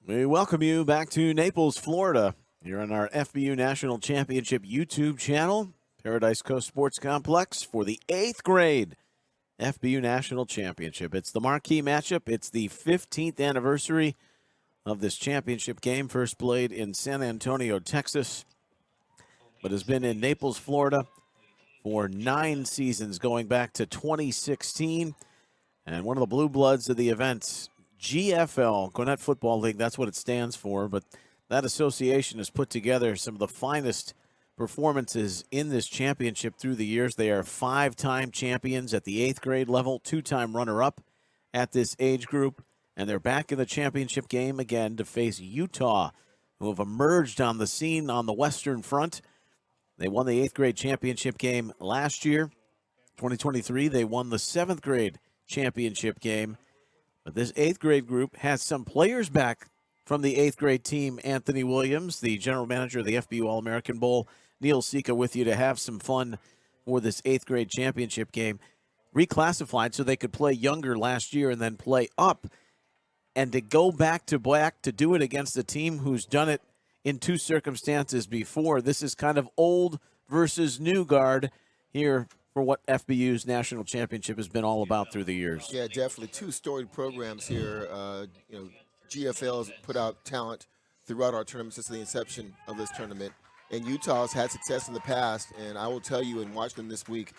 We welcome you back to Naples, Florida. You're on our FBU National Championship YouTube channel, Paradise Coast Sports Complex, for the 8th grade FBU National Championship. It's the marquee matchup. It's the 15th anniversary of this championship game, first played in San Antonio, Texas, but has been in Naples, Florida for 9 seasons, going back to 2016. And one of the blue bloods of the event, GFL, Gwinnett Football League, that's what it stands for, but that association has put together some of the finest performances in this championship through the years. They are 5-time champions at the 8th grade level, 2-time runner-up at this age group, and they're back in the championship game again to face Utah, who have emerged on the scene on the Western Front. They won the 8th grade championship game last year. 2023, they won the 7th grade championship game. But this 8th grade group has some players back from the 8th grade team. Anthony Williams, the general manager of the FBU All-American Bowl, Neil Sika with you to have some fun for this 8th grade championship game. Reclassified so they could play younger last year and then play up. And to go back to do it against a team who's done it in 2 circumstances before. This is kind of old versus new guard here for what FBU's national championship has been all about through the years. Yeah, definitely. 2 storied programs here. GFL's put out talent throughout our tournament since the inception of this tournament. And Utah's had success in the past, and I will tell you, and watch them this week,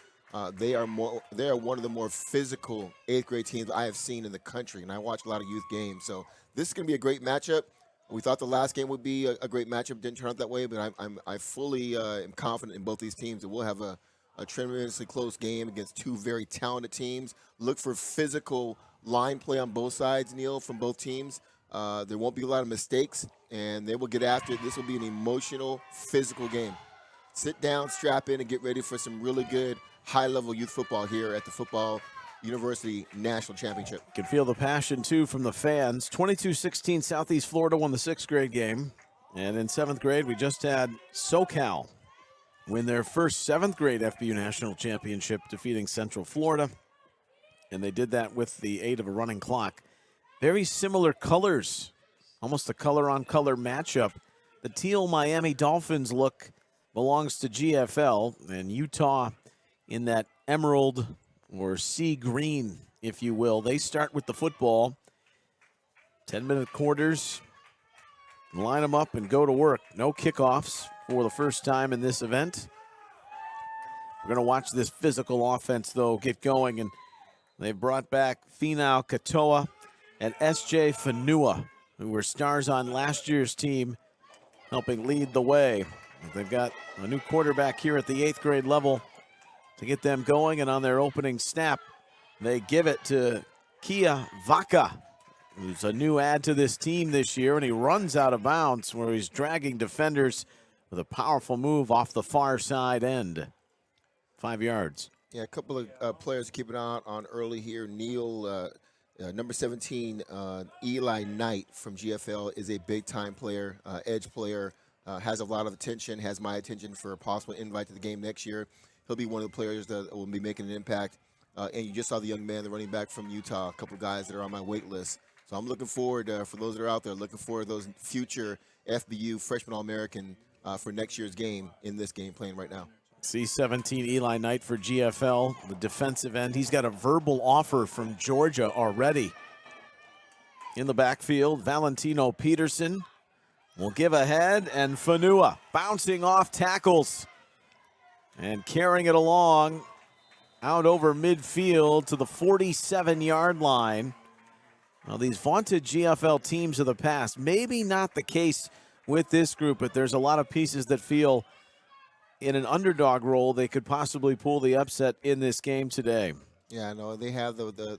they are one of the more physical 8th grade teams I have seen in the country, and I watch a lot of youth games. So this is going to be a great matchup. We thought the last game would be a great matchup. Didn't turn out that way, but I fully am confident in both these teams that we'll have a tremendously close game against 2 very talented teams. Look for physical line play on both sides, Neil, from both teams. There won't be a lot of mistakes, and they will get after it. This will be an emotional, physical game. Sit down, strap in, and get ready for some really good high-level youth football here at the Football University National Championship. You can feel the passion, too, from the fans. 22-16, Southeast Florida won the 6th grade game. And in 7th grade, we just had SoCal win their first 7th grade FBU National Championship, defeating Central Florida. And they did that with the aid of a running clock. Very similar colors, almost a color-on-color matchup. The teal Miami Dolphins look belongs to GFL, and Utah in that emerald or sea green, if you will. They start with the football. 10-minute quarters. Line them up and go to work. No kickoffs for the first time in this event. We're going to watch this physical offense, though, get going. And they've brought back Finau Katoa and S.J. Fanua, who were stars on last year's team, helping lead the way. They've got a new quarterback here at the 8th grade level to get them going. And on their opening snap, they give it to Kia Vaca, who's a new add to this team this year. And he runs out of bounds where he's dragging defenders with a powerful move off the far side end. 5 yards. Yeah, a couple of players to keep an eye on early here. Neil, number 17, Eli Knight from GFL is a big-time player, edge player, has a lot of attention, has my attention for a possible invite to the game next year. He'll be one of the players that will be making an impact. And you just saw the young man, the running back from Utah, a couple of guys that are on my wait list. So I'm looking forward, for those that are out there, looking forward to those future FBU freshman All-American for next year's game in this game playing right now. C-17 Eli Knight for GFL, the defensive end. He's got a verbal offer from Georgia already. In the backfield, Valentino Peterson will give ahead, and Fanua bouncing off tackles and carrying it along out over midfield to the 47-yard line. Now, these vaunted GFL teams of the past, maybe not the case with this group, but there's a lot of pieces that feel in an underdog role they could possibly pull the upset in this game today. Yeah, I know. They have the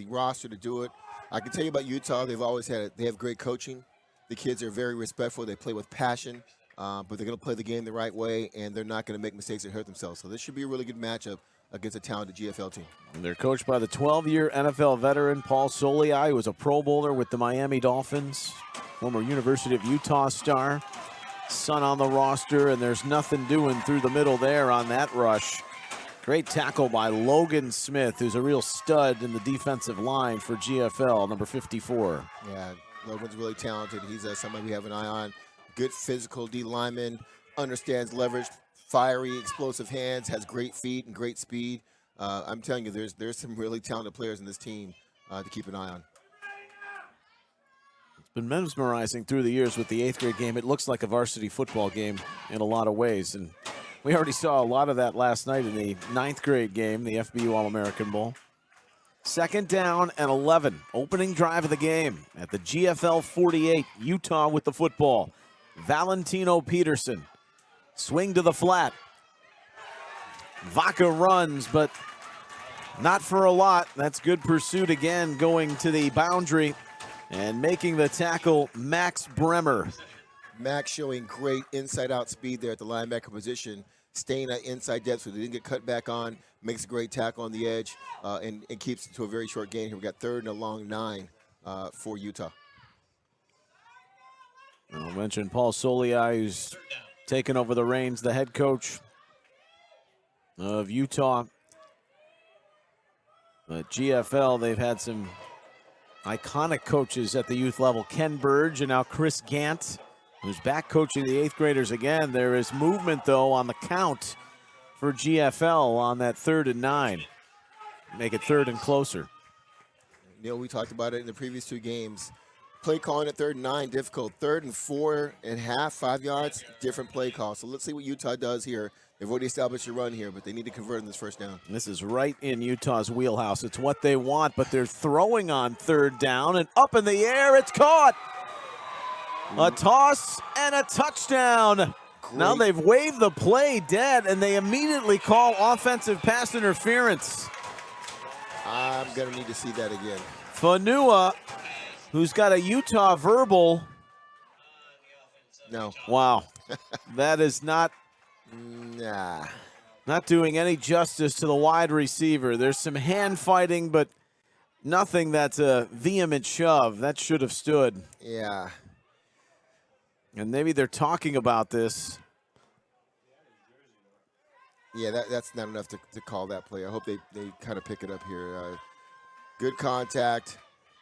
roster to do it. I can tell you about Utah. They have great coaching. The kids are very respectful. They play with passion, but they're going to play the game the right way, and they're not going to make mistakes that hurt themselves. So this should be a really good matchup against a talented GFL team. And they're coached by the 12-year NFL veteran Paul Soliai, who was a Pro Bowler with the Miami Dolphins, former University of Utah star. Son on the roster, and there's nothing doing through the middle there on that rush. Great tackle by Logan Smith, who's a real stud in the defensive line for GFL, number 54. Yeah, Logan's really talented. He's somebody we have an eye on. Good physical D lineman, understands leverage, fiery, explosive hands, has great feet and great speed. I'm telling you, there's some really talented players in this team to keep an eye on. It's been mesmerizing through the years with the 8th grade game. It looks like a varsity football game in a lot of ways. And we already saw a lot of that last night in the 9th grade game, the FBU All-American Bowl. 2nd down and 11, opening drive of the game at the GFL 48, Utah with the football. Valentino Peterson, swing to the flat. Vaca runs, but not for a lot. That's good pursuit again, going to the boundary and making the tackle, Max Bremer. Max showing great inside-out speed there at the linebacker position, staying at inside depth so they didn't get cut back on, makes a great tackle on the edge, and keeps it to a very short gain here. We got 3rd and a long 9 for Utah. I'll mention Paul Soliai, who's taken over the reins, the head coach of Utah. But GFL, they've had some iconic coaches at the youth level. Ken Burge and now Chris Gant, who's back coaching the 8th graders again. There is movement, though, on the count for GFL on that 3rd and 9. Make it 3rd and closer. Neil, we talked about it in the previous 2 games. Play calling at 3rd and 9, difficult. 3rd and 4.5, 5 yards, different play call. So let's see what Utah does here. They've already established a run here, but they need to convert in this 1st down. This is right in Utah's wheelhouse. It's what they want, but they're throwing on 3rd down, and up in the air, it's caught. A toss and a touchdown. Great. Now they've waved the play dead, and they immediately call offensive pass interference. I'm going to need to see that again. Fanua, who's got a Utah verbal. No. Wow. That is not doing any justice to the wide receiver. There's some hand fighting, but nothing that's a vehement shove. That should have stood. Yeah. And maybe they're talking about this. Yeah, that's not enough to call that play. I hope they kind of pick it up here. Good contact.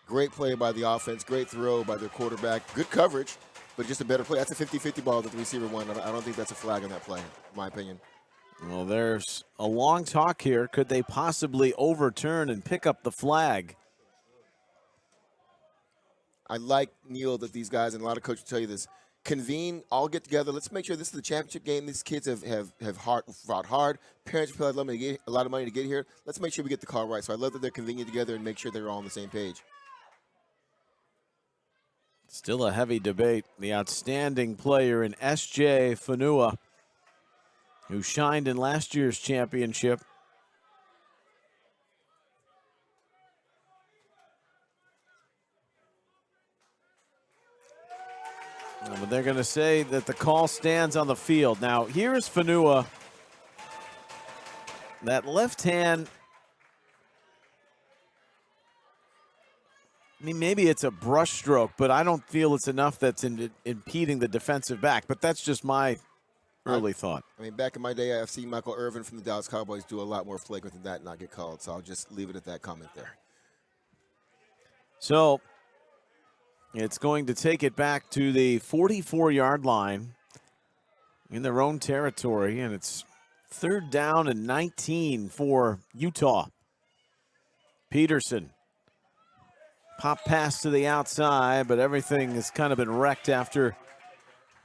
Great play by the offense. Great throw by their quarterback. Good coverage, but just a better play. That's a 50-50 ball that the receiver won. I don't think that's a flag on that play, in my opinion. Well, there's a long talk here. Could they possibly overturn and pick up the flag? I like, Neil, that these guys, and a lot of coaches tell you this, convene, all get together. Let's make sure this is the championship game. These kids have fought hard. Parents paid a lot of money to get here. Let's make sure we get the call right. So I love that they're convening together and make sure they're all on the same page. Still a heavy debate. The outstanding player in S.J. Fanua, who shined in last year's championship. But they're going to say that the call stands on the field. Now, here's Fanua. That left hand, I mean, maybe it's a brush stroke, but I don't feel it's enough that's impeding the defensive back. But that's just my early thought. I mean, back in my day, I've seen Michael Irvin from the Dallas Cowboys do a lot more flagrant than that and not get called. So I'll just leave it at that comment there. So it's going to take it back to the 44-yard line in their own territory, and it's 3rd down and 19 for Utah. Peterson. Pop pass to the outside, but everything has kind of been wrecked after,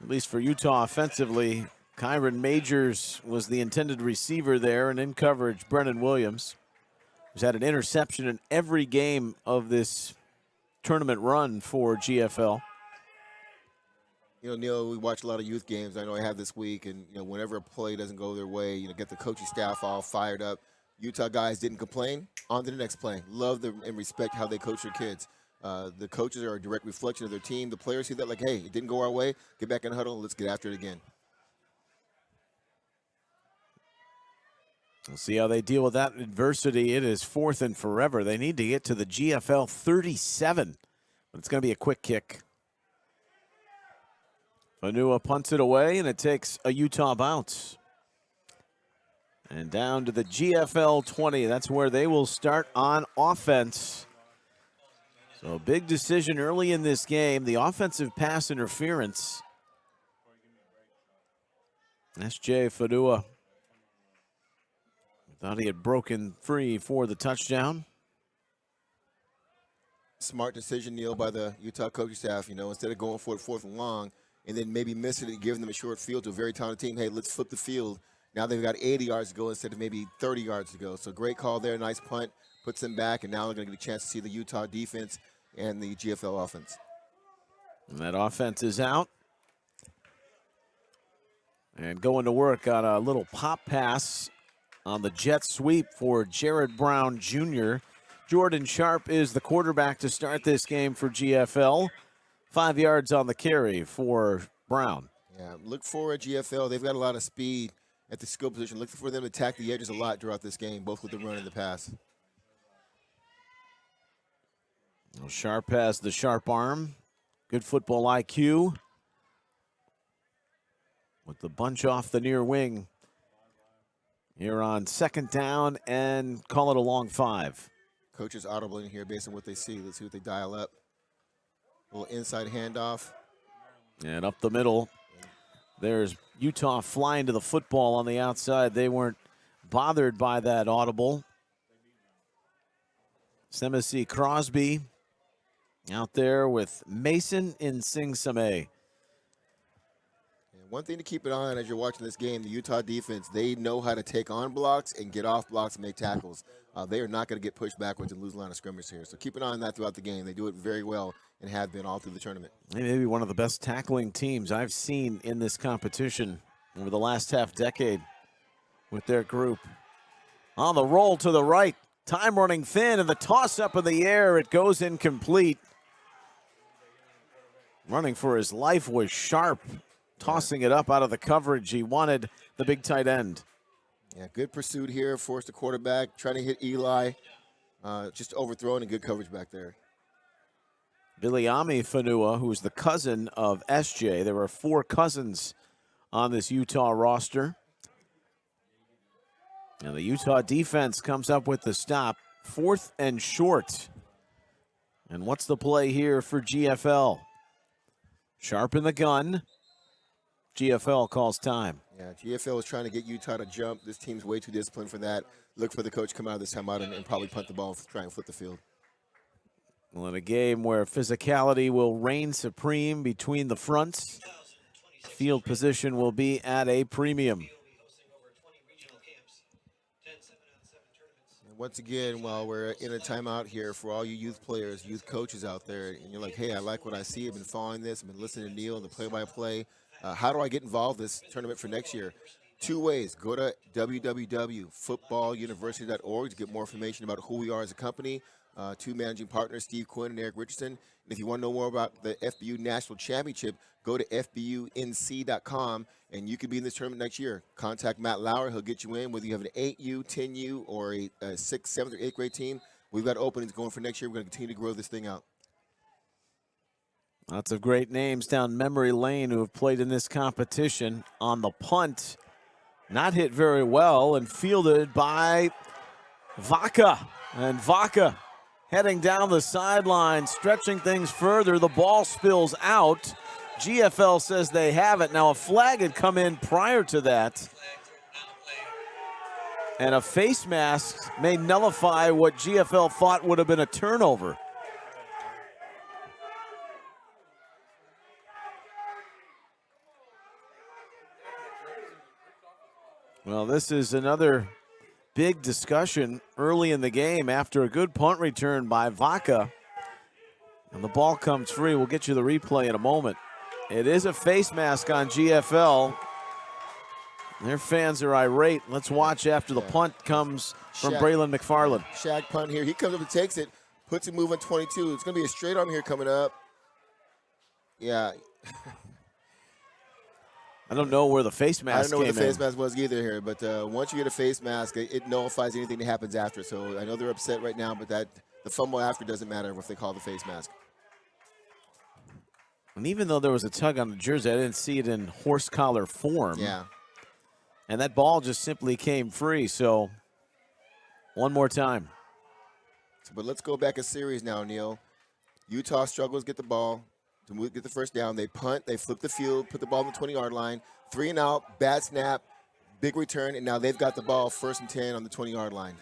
at least for Utah offensively. Kyron Majors was the intended receiver there, and in coverage, Brennan Williams, who's had an interception in every game of this tournament run for GFL. You know, Neil, we watch a lot of youth games. I know I have this week, and you know, whenever a play doesn't go their way, you know, get the coaching staff all fired up. Utah guys didn't complain. On to the next play. Love them and respect how they coach their kids. The coaches are a direct reflection of their team. The players see that like, hey, it didn't go our way. Get back in the huddle and let's get after it again. We'll see how they deal with that adversity. It is 4th and forever. They need to get to the GFL 37. But it's going to be a quick kick. Fanua punts it away, and it takes a Utah bounce. And down to the GFL 20. That's where they will start on offense. So big decision early in this game. The offensive pass interference. S.J. Fadua thought he had broken free for the touchdown. Smart decision, Neil, by the Utah coaching staff. You know, instead of going for it 4th and long and then maybe missing it and giving them a short field to a very talented team, hey, let's flip the field. Now they've got 80 yards to go instead of maybe 30 yards to go. So great call there, nice punt, puts them back, and now they're going to get a chance to see the Utah defense and the GFL offense. And that offense is out. And going to work on a little pop pass on the jet sweep for Jared Brown Jr. Jordan Sharp is the quarterback to start this game for GFL. 5 yards on the carry for Brown. Yeah, look for a GFL. They've got a lot of speed at the skill position. Look for them to attack the edges a lot throughout this game, both with the run and the pass. Well, Sharp has the sharp arm. Good football IQ. With the bunch off the near wing. Here on 2nd down and call it a long 5. Coaches audible in here based on what they see. Let's see what they dial up. A little inside handoff. And up the middle. There's Utah flying to the football on the outside. They weren't bothered by that audible. Semisi Crosby out there with Mason in Sing-Same. One thing to keep an eye on as you're watching this game, the Utah defense, they know how to take on blocks and get off blocks and make tackles. They are not going to get pushed backwards and lose line of scrimmage here. So keep an eye on that throughout the game. They do it very well and have been all through the tournament. They may be one of the best tackling teams I've seen in this competition over the last half decade with their group. On the roll to the right, time running thin, and the toss up in the air, it goes incomplete. Running for his life was Sharp. Tossing it up out of the coverage. He wanted the big tight end. Yeah, good pursuit here. Forced the quarterback. Trying to hit Eli. Just overthrown and good coverage back there. Viliami Fanua, who is the cousin of SJ. There are 4 cousins on this Utah roster. And the Utah defense comes up with the stop. 4th and short. And what's the play here for GFL? Sharp in the gun. GFL calls time. Yeah, GFL is trying to get Utah to jump. This team's way too disciplined for that. Look for the coach to come out of this timeout and probably punt the ball, try and flip the field. Well, in a game where physicality will reign supreme between the fronts, field position will be at a premium. And once again, while we're in a timeout here, for all you youth players, youth coaches out there, and you're like, hey, I like what I see. I've been following this. I've been listening to Neil and the play-by-play. How do I get involved in this tournament for next year? 2 ways. Go to www.footballuniversity.org to get more information about who we are as a company. 2 managing partners, Steve Quinn and Eric Richardson. And if you want to know more about the FBU National Championship, go to FBUNC.com, and you could be in this tournament next year. Contact Matt Lauer. He'll get you in, whether you have an 8U, 10U, or a 6th, 7th, or 8th grade team. We've got openings going for next year. We're going to continue to grow this thing out. Lots of great names down memory lane who have played in this competition. On the punt, not hit very well and fielded by Vaca. And Vaca heading down the sideline, stretching things further. The ball spills out. GFL says they have it. Now, a flag had come in prior to that. And a face mask may nullify what GFL thought would have been a turnover. Well, this is another big discussion early in the game after a good punt return by Vaca. And the ball comes free. We'll get you the replay in a moment. It is a face mask on GFL. Their fans are irate. Let's watch after the punt comes from Braylon McFarland. Shag punt here. He comes up and takes it, puts it moving 22. It's going to be a straight arm here coming up. Yeah. I don't know where the face mask came in. I don't know where the face mask was either here, but once you get a face mask, it nullifies anything that happens after. So I know they're upset right now, but the fumble after doesn't matter if they call the face mask. And even though there was a tug on the jersey, I didn't see it in horse collar form. Yeah. And that ball just simply came free. So one more time. But let's go back a series now, Neil. Utah struggles to get the ball to get the first down. They punt, they flip the field, put the ball on the 20-yard line, 3 and out, bad snap, big return, and now they've got the ball 1st and 10 on the 20-yard line.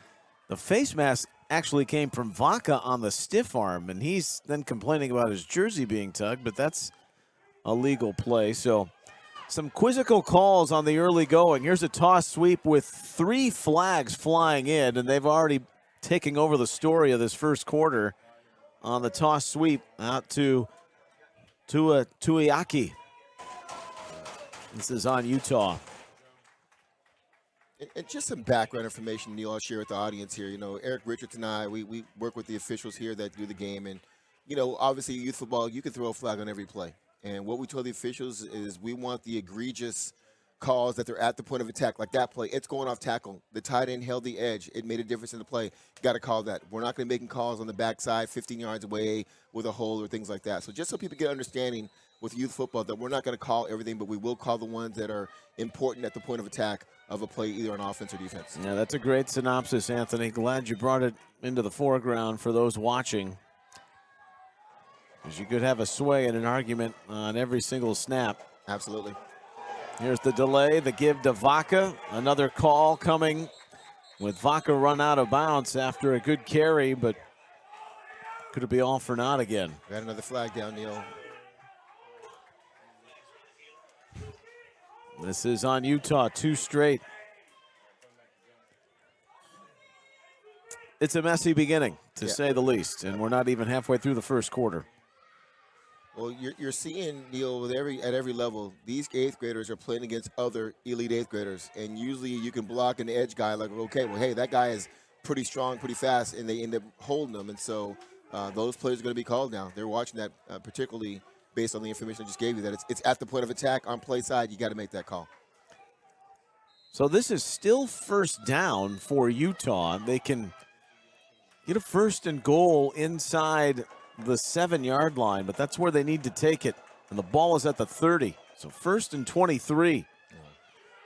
The face mask actually came from Vaca on the stiff arm, and he's then complaining about his jersey being tugged, but that's a legal play. So some quizzical calls on the early going. Here's a toss sweep with 3 flags flying in, and they've already taken over the story of this first quarter on the toss sweep out to Tuiaki. This is on Utah. And just some background information, Neil, I'll share with the audience here. You know, Eric Richards and I, we work with the officials here that do the game. And, you know, obviously youth football, you can throw a flag on every play. And what we told the officials is we want the egregious calls that they're at the point of attack, like that play. It's going off tackle. The tight end held the edge. It made a difference in the play. You got to call that. We're not going to be making calls on the backside 15 yards away with a hole or things like that. So just so people get understanding with youth football that we're not going to call everything, but we will call the ones that are important at the point of attack of a play, either on offense or defense. Yeah, that's a great synopsis, Anthony. Glad you brought it into the foreground for those watching, because you could have a sway in an argument on every single snap. Absolutely. Here's the delay, the give to Vaca. Another call coming with Vaca run out of bounds after a good carry, but could it be all for naught again? Got another flag down, Neil. This is on Utah, 2 straight. It's a messy beginning, to say the least, and we're not even halfway through the first quarter. Well, you're seeing, Neil, with at every level, these 8th graders are playing against other elite 8th graders, and usually you can block an edge guy like, okay, well, hey, that guy is pretty strong, pretty fast, and they end up holding them, and so those players are going to be called now. They're watching that particularly based on the information I just gave you, that it's at the point of attack on play side. You got to make that call. So this is still first down for Utah. They can get a 1st and goal inside the 7-yard line, but that's where they need to take it. And the ball is at the 30. So 1st and 23.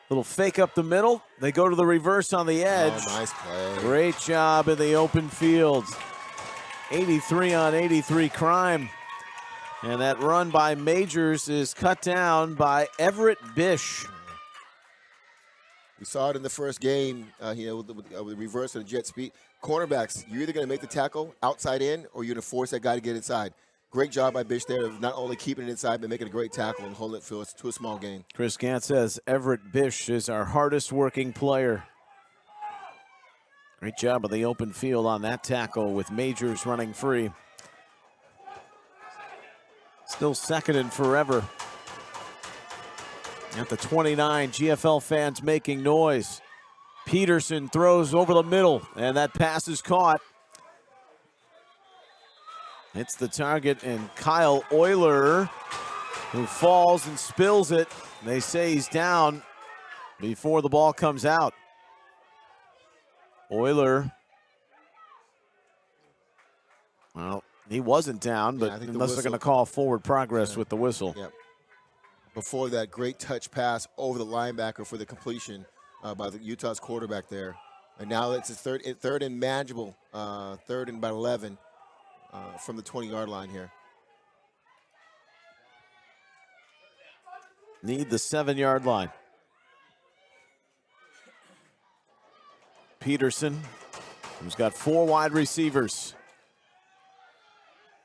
Little fake up the middle. They go to the reverse on the edge. Oh, nice play. Great job in the open field. 83 on 83 crime. And that run by Majors is cut down by Everett Bish. We saw it in the first game, with the reverse and the jet speed. Cornerbacks, you're either going to make the tackle outside in, or you're going to force that guy to get inside. Great job by Bish there of not only keeping it inside, but making a great tackle and holding it to a small gain. Chris Gant says Everett Bish is our hardest working player. Great job of the open field on that tackle with Majors running free. Still 2nd and forever. At the 29, GFL fans making noise. Peterson throws over the middle, and that pass is caught. Hits the target, and Kyle Euler, who falls and spills it. They say he's down before the ball comes out. Euler, well, he wasn't down, but unless they're going to call forward progress with the whistle. Yep. Before that, great touch pass over the linebacker for the completion by the Utah's quarterback there. And now it's a third and manageable, 3rd and about 11 from the 20-yard line here. Need the 7-yard line. Peterson, who's got 4 wide receivers,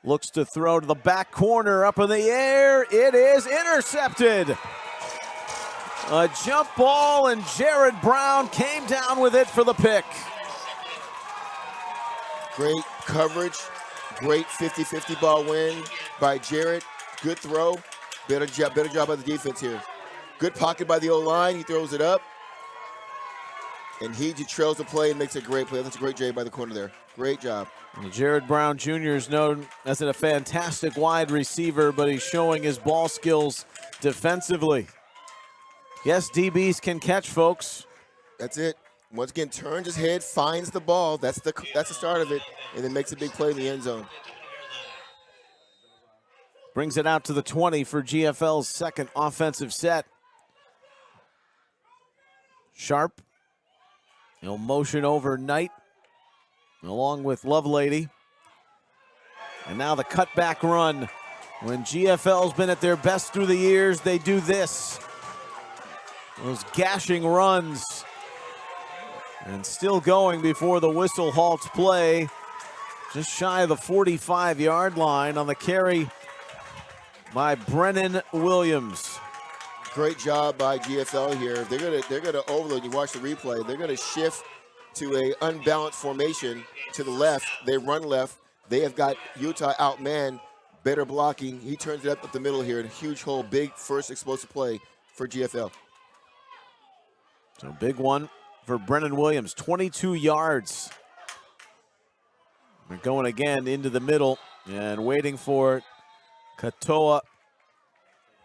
looks to throw to the back corner, up in the air. It is intercepted. A jump ball, and Jared Brown came down with it for the pick. Great coverage. Great 50-50 ball win by Jared. Good throw. Better job by the defense here. Good pocket by the O-line. He throws it up. And he trails the play and makes a great play. That's a great job by the corner there. Great job. Jared Brown Jr. is known as a fantastic wide receiver, but he's showing his ball skills defensively. Yes, DBs can catch, folks. That's it. Once again, turns his head, finds the ball. That's the start of it, and then makes a big play in the end zone. Brings it out to the 20 for GFL's 2nd offensive set. Sharp. He'll motion over Knight along with Lovelady. And now the cutback run. When GFL's been at their best through the years, they do this. Those gashing runs. And still going before the whistle halts play. Just shy of the 45-yard line on the carry by Brennan Williams. Great job by GFL here. They're gonna overload. You watch the replay. They're gonna shift to a unbalanced formation to the left. They run left. They have got Utah outman, better blocking. He turns it up the middle here in a huge hole. Big first explosive play for GFL. So big one for Brennan Williams, 22 yards. They're going again into the middle and waiting for Katoa.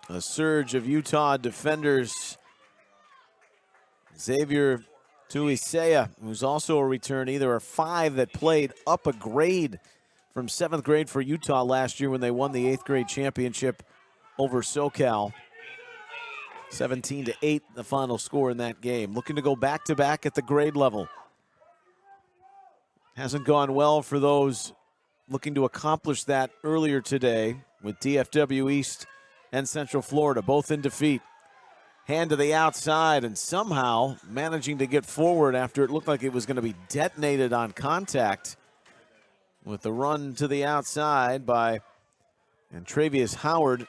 A surge of Utah defenders. Xavier Tuisea, who's also a returnee. There are 5 that played up a grade from 7th grade for Utah last year when they won the 8th grade championship over SoCal. 17-8, the final score in that game. Looking to go back-to-back at the grade level. Hasn't gone well for those looking to accomplish that earlier today with DFW East and Central Florida, both in defeat. Hand to the outside and somehow managing to get forward after it looked like it was going to be detonated on contact with the run to the outside by Travius Howard.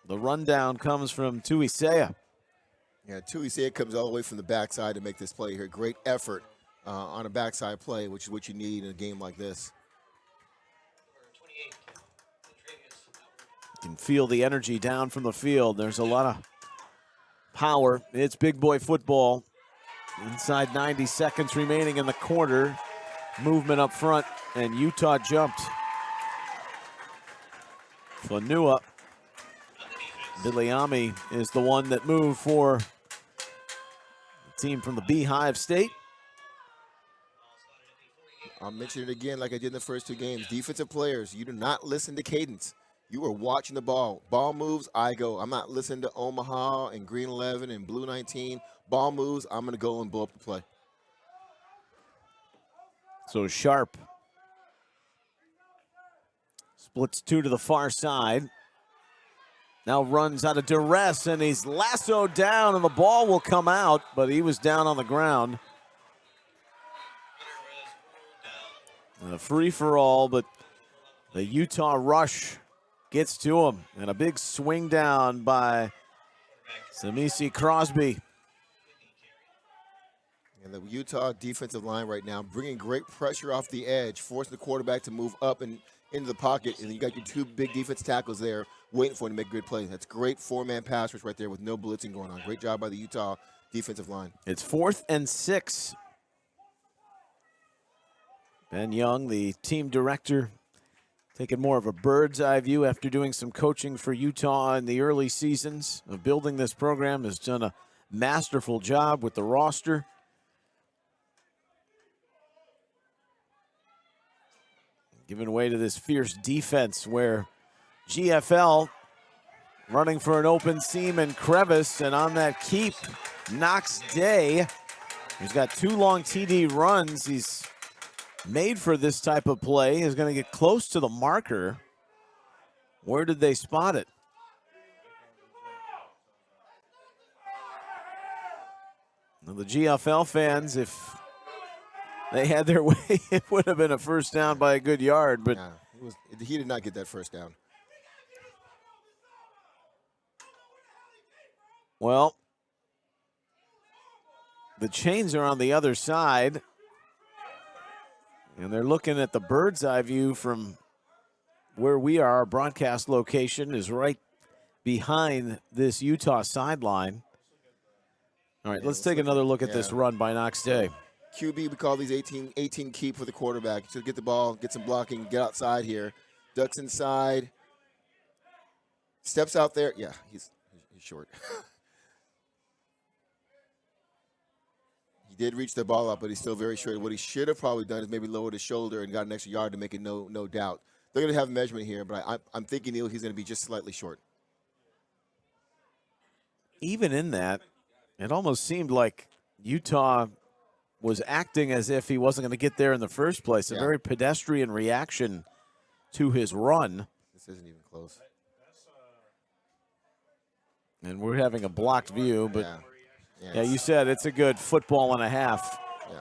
The rundown comes from Tuisea. Yeah, Tuisea comes all the way from the backside to make this play here. Great effort on a backside play, which is what you need in a game like this. You can feel the energy down from the field. There's a lot of power. It's big boy football. Inside 90 seconds remaining in the quarter. Movement up front, and Utah jumped. Fanua. Biliami is the one that moved for the team from the Beehive State. I'll mention it again like I did in the first 2 games. Defensive players, you do not listen to cadence. You are watching the ball. Ball moves, I go. I'm not listening to Omaha and Green 11 and Blue 19. Ball moves, I'm going to go and blow up the play. So Sharp splits 2 to the far side. Now runs out of duress, and he's lassoed down, and the ball will come out, but he was down on the ground. And a free-for-all, but the Utah rush gets to him. And a big swing down by Samisi Crosby. And the Utah defensive line right now bringing great pressure off the edge, forcing the quarterback to move up and into the pocket. And you got your 2 big defense tackles there waiting for him to make good plays. That's great 4-man pass rush right there with no blitzing going on. Great job by the Utah defensive line. It's 4th and 6. Ben Young, the team director, taking more of a bird's eye view after doing some coaching for Utah in the early seasons of building this program, has done a masterful job with the roster. Giving way to this fierce defense where GFL running for an open seam and crevice, and on that keep, Knox Day. He's got 2 long TD runs. He's made for this type of play. He's going to get close to the marker. Where did they spot it? Now the GFL fans, if they had their way, it would have been a first down by a good yard, but he did not get that first down. Well, the chains are on the other side, and they're looking at the bird's eye view from where we are. Our broadcast location is right behind this Utah sideline. All right, let's take another look at this run by Knox Day. QB, we call these 18 keep for the quarterback. So get the ball, get some blocking, get outside here. Ducks inside. Steps out there. Yeah, he's short. He did reach the ball up, but he's still very short. What he should have probably done is maybe lowered his shoulder and got an extra yard to make it no doubt. They're going to have measurement here, but I'm thinking he's going to be just slightly short. Even in that, it almost seemed like Utah was acting as if he wasn't going to get there in the first place. A very pedestrian reaction to his run. This isn't even close. And we're having a blocked view, but Yeah, you said it's a good football and a half. Yeah.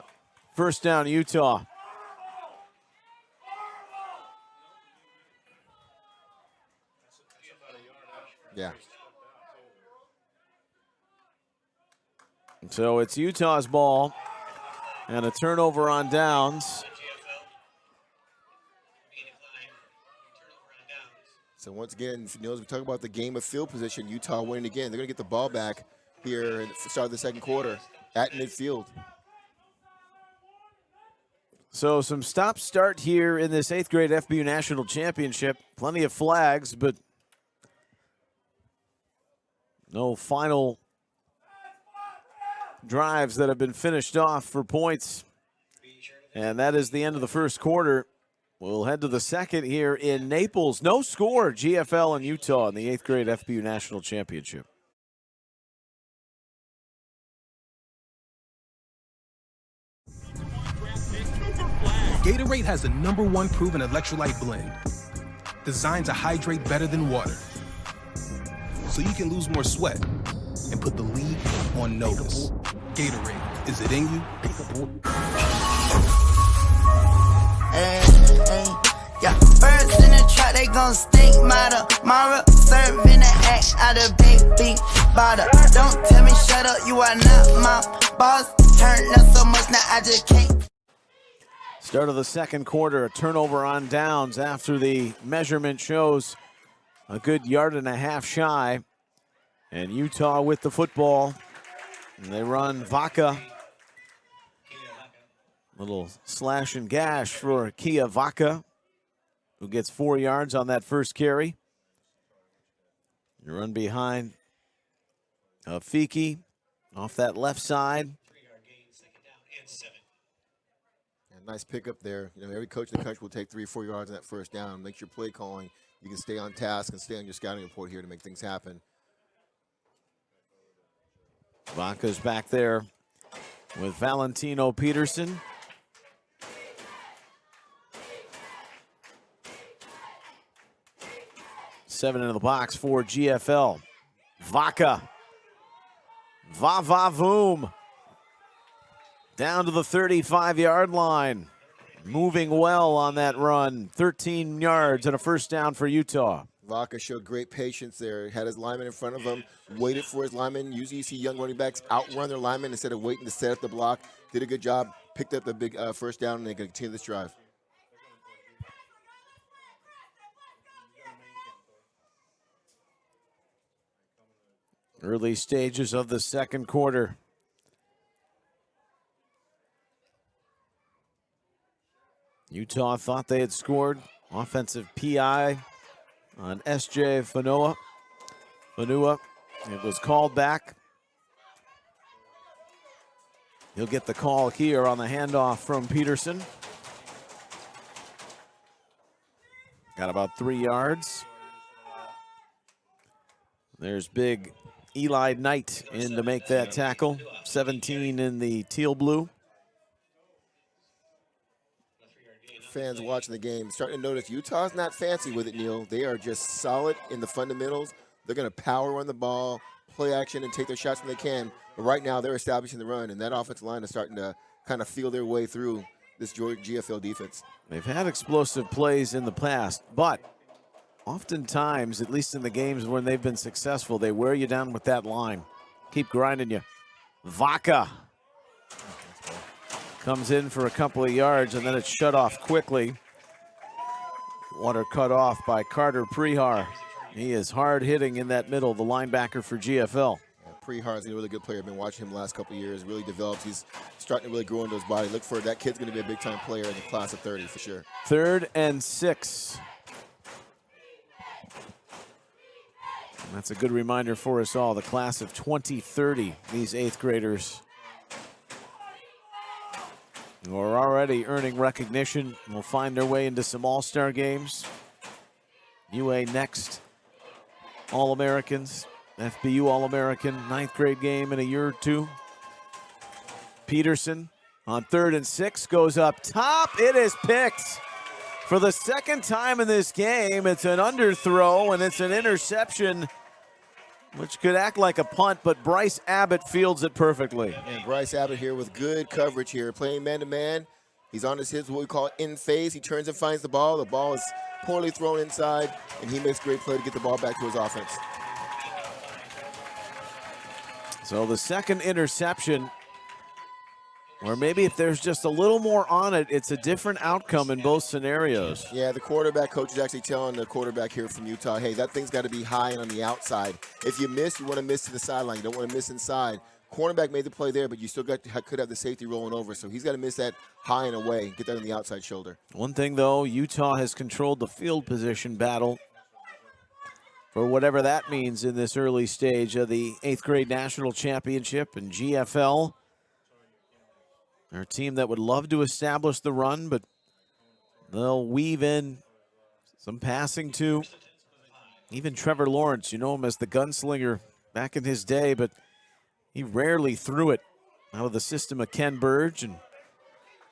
First down, Utah. Yeah. So it's Utah's ball and a turnover on downs. So once again, as we talk about the game of field position, Utah winning again. They're going to get the ball back here at the start of the second quarter at midfield. So some stop-start here in this 8th grade FBU National Championship. Plenty of flags, but no final drives that have been finished off for points. And that is the end of the first quarter. We'll head to the second here in Naples. No score, GFL and Utah in the 8th grade FBU National Championship. Gatorade has the #1 proven electrolyte blend, designed to hydrate better than water, so you can lose more sweat and put the league on notice. Gatorade, is it in you? Yeah, birds in the trap, they gon' stink. Mara, serving the act out of big bottle. Don't tell me shut up, you are not my boss. Turn up so much, now I just can't. Start of the second quarter, a turnover on downs after the measurement shows a good yard and a half shy. And Utah with the football. And they run Vaca. Little slash and gash for Kia Vaca, who gets 4 yards on that first carry. You run behind Fiki off that left side. Nice pickup there. Every coach in the country will take 3 or 4 yards on that first down. Make your play calling. You can stay on task and stay on your scouting report here to make things happen. Vaca's back there with Valentino Peterson. Seven into the box for GFL. Vaca. Va-va-voom. Down to the 35-yard line. Moving well on that run. 13 yards and a first down for Utah. Vaca showed great patience there. Had his lineman in front of him, waited for his lineman. Usually you see young running backs outrun their lineman instead of waiting to set up the block. Did a good job, picked up the big first down, and they can continue this drive. Early stages of the second quarter. Utah thought they had scored. Offensive PI on S.J. Fanua. It was called back. He'll get the call here on the handoff from Peterson. Got about 3 yards. There's big Eli Knight in to make that tackle. 17 in the teal blue. Fans watching the game starting to notice Utah's not fancy with it, Neil. They are just solid in the fundamentals. They're going to power run the ball, play action, and take their shots when they can. But right now, they're establishing the run, and that offensive line is starting to kind of feel their way through this GFL defense. They've had explosive plays in the past, but oftentimes, at least in the games when they've been successful, they wear you down with that line. Keep grinding you. Vaca comes in for a couple of yards, and then it's shut off quickly. Water cut off by Carter Prehar. He is hard hitting in that middle, the linebacker for GFL. Prehar is a really good player. I've been watching him the last couple of years. Really developed. He's starting to really grow into his body. Look for that kid's going to be a big-time player in the class of 30 for sure. 3rd and 6. And that's a good reminder for us all. The class of 2030, these 8th graders who are already earning recognition, will find their way into some all-star games. UA next, All-Americans, FBU All-American, 9th grade game in a year or two. Peterson on 3rd and 6 goes up top. It is picked. For the second time in this game, it's an underthrow and it's an interception, which could act like a punt, but Bryce Abbott fields it perfectly. And Bryce Abbott here with good coverage here, playing man-to-man. He's on his hips, what we call in phase. He turns and finds the ball. The ball is poorly thrown inside, and he makes a great play to get the ball back to his offense. So the second interception, or maybe if there's just a little more on it, it's a different outcome in both scenarios. Yeah, the quarterback coach is actually telling the quarterback here from Utah, hey, that thing's got to be high and on the outside. If you miss, you want to miss to the sideline. You don't want to miss inside. Cornerback made the play there, but you still could have the safety rolling over. So he's got to miss that high and away, get that on the outside shoulder. One thing, though, Utah has controlled the field position battle for whatever that means in this early stage of the 8th grade national championship and GFL. They're a team that would love to establish the run, but they'll weave in some passing too. Even Trevor Lawrence, you know him as the gunslinger back in his day, but he rarely threw it out of the system of Ken Burge, and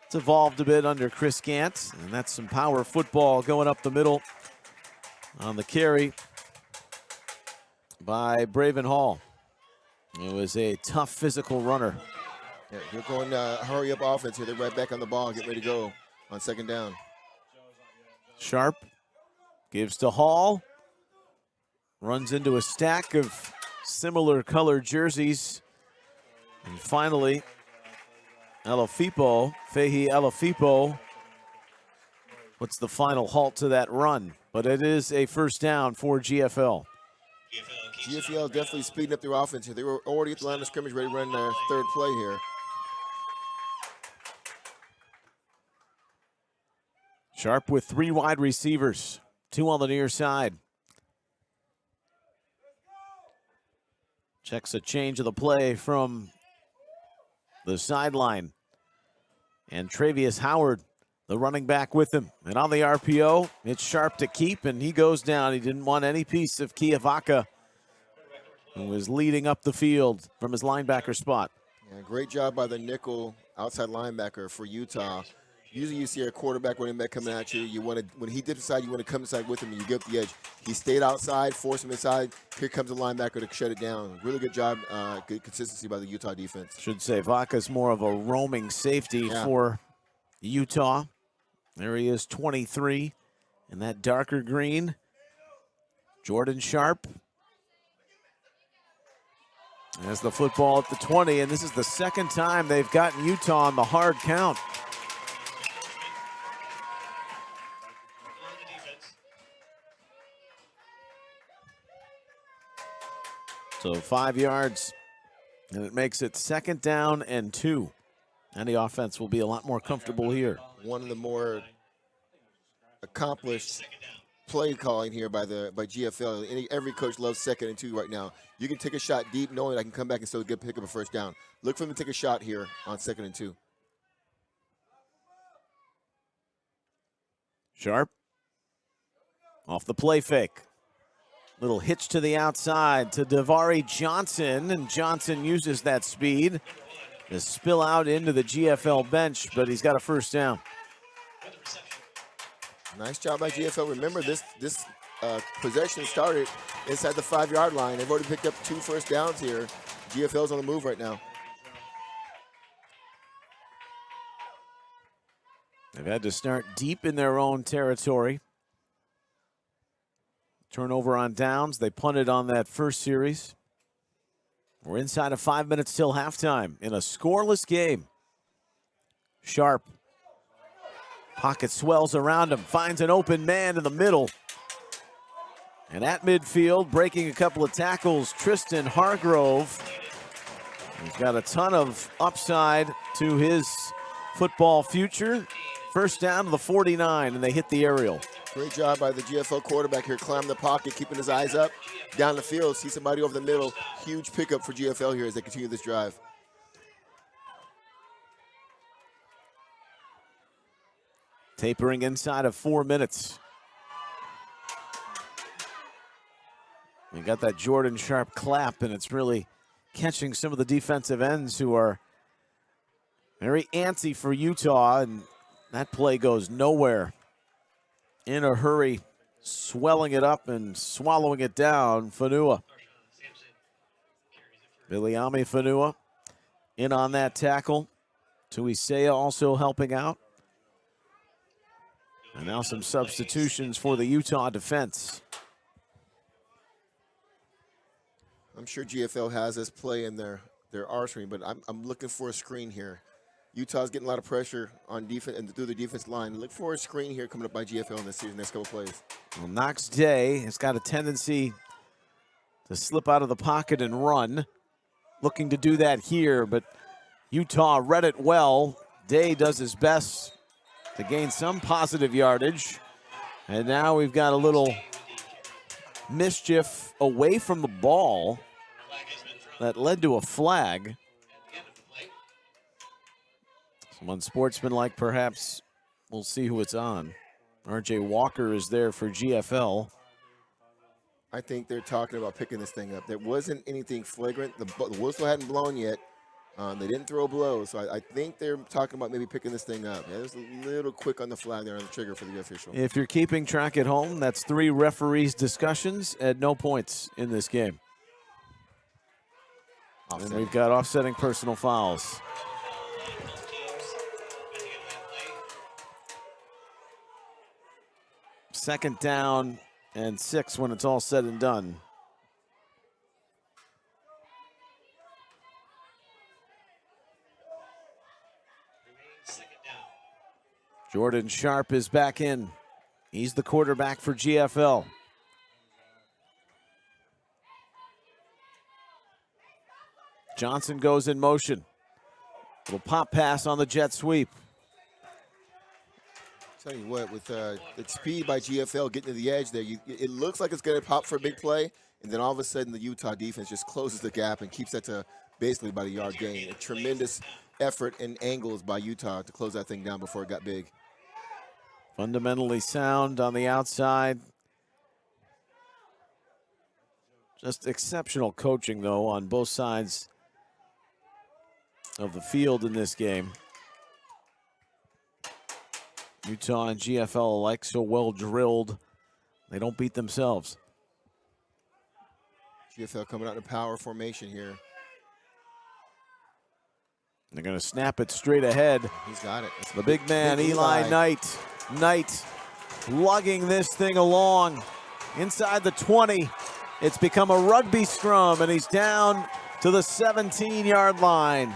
it's evolved a bit under Chris Gant, and that's some power football going up the middle on the carry by Braven Hall. It was a tough physical runner. Yeah, they're going hurry-up offense here. They're right back on the ball, get ready to go on second down. Sharp gives to Hall. Runs into a stack of similar colored jerseys. And finally, Fehi Alafipo, puts the final halt to that run. But it is a first down for GFL. GFL definitely speeding up their offense here. They were already at the line of scrimmage ready to run their third play here. Sharp with 3 wide receivers, 2 on the near side. Checks a change of the play from the sideline. And Travius Howard, the running back, with him. And on the RPO, it's Sharp to keep, and he goes down. He didn't want any piece of Kiavaka, who was leading up the field from his linebacker spot. Yeah, great job by the nickel outside linebacker for Utah. Usually you see a quarterback running back coming at you. You want to, when he dips inside, you want to come inside with him and you get up the edge. He stayed outside, forced him inside. Here comes the linebacker to shut it down. Really good job, good consistency by the Utah defense. Should say Vaca's more of a roaming safety for Utah. There he is, 23 in that darker green. Jordan Sharp has the football at the 20, and this is the second time they've gotten Utah on the hard count. So 5 yards, and it makes it second down and 2. And the offense will be a lot more comfortable here. One of the more accomplished play calling here by GFL. Every coach loves second and 2 right now. You can take a shot deep knowing I can come back and still pick up a first down. Look for him to take a shot here on second and 2. Sharp off the play fake. Little hitch to the outside to Davari Johnson, and Johnson uses that speed to spill out into the GFL bench, but he's got a first down. Nice job by GFL. Remember, this possession started inside the 5-yard line. They've already picked up 2 first downs here. GFL's on the move right now. They've had to start deep in their own territory. Turnover on downs. They punted on that first series. We're inside of 5 minutes till halftime in a scoreless game. Sharp. Pocket swells around him. Finds an open man in the middle. And at midfield, breaking a couple of tackles, Tristan Hargrove. He's got a ton of upside to his football future. First down to the 49, and they hit the aerial. Great job by the GFL quarterback here, climbing the pocket, keeping his eyes up, down the field, see somebody over the middle. Huge pickup for GFL here as they continue this drive. Tapering inside of 4 minutes. We got that Jordan Sharp clap, and it's really catching some of the defensive ends who are very antsy for Utah, and that play goes nowhere. in a hurry, swelling it up and swallowing it down. Fanua. Viliami Fanua in on that tackle. Tuisea also helping out. And now some substitutions for the Utah defense. I'm sure GFL has this play in their arsenal, but I'm looking for a screen here. Utah's getting a lot of pressure on defense and through the defense line. Look for a screen here coming up by GFL in this season, next couple plays. Well, Knox Day has got a tendency to slip out of the pocket and run. Looking to do that here, but Utah read it well. Day does his best to gain some positive yardage. And now we've got a little mischief away from the ball that led to a flag. Some unsportsmanlike, perhaps. We'll see who it's on. RJ Walker is there for GFL. I think they're talking about picking this thing up. There wasn't anything flagrant. The whistle hadn't blown yet. They didn't throw blows, so I think they're talking about maybe picking this thing up. Yeah, it was a little quick on the flag there on the trigger for the official. If you're keeping track at home, that's 3 referees' discussions at no points in this game. And we've got offsetting personal fouls. Second down and 6 when it's all said and done. Jordan Sharp is back in. He's the quarterback for GFL. Johnson goes in motion. Little pop pass on the jet sweep. Tell you what, with the speed by GFL getting to the edge there, it looks like it's going to pop for a big play, and then all of a sudden the Utah defense just closes the gap and keeps that to basically about a yard gain. A tremendous effort and angles by Utah to close that thing down before it got big. Fundamentally sound on the outside. Just exceptional coaching, though, on both sides of the field in this game. Utah and GFL alike so well drilled, they don't beat themselves. GFL coming out in a power formation here. They're going to snap it straight ahead. He's got it. The big man, Eli Knight. Knight lugging this thing along inside the 20. It's become a rugby scrum, and he's down to the 17-yard line.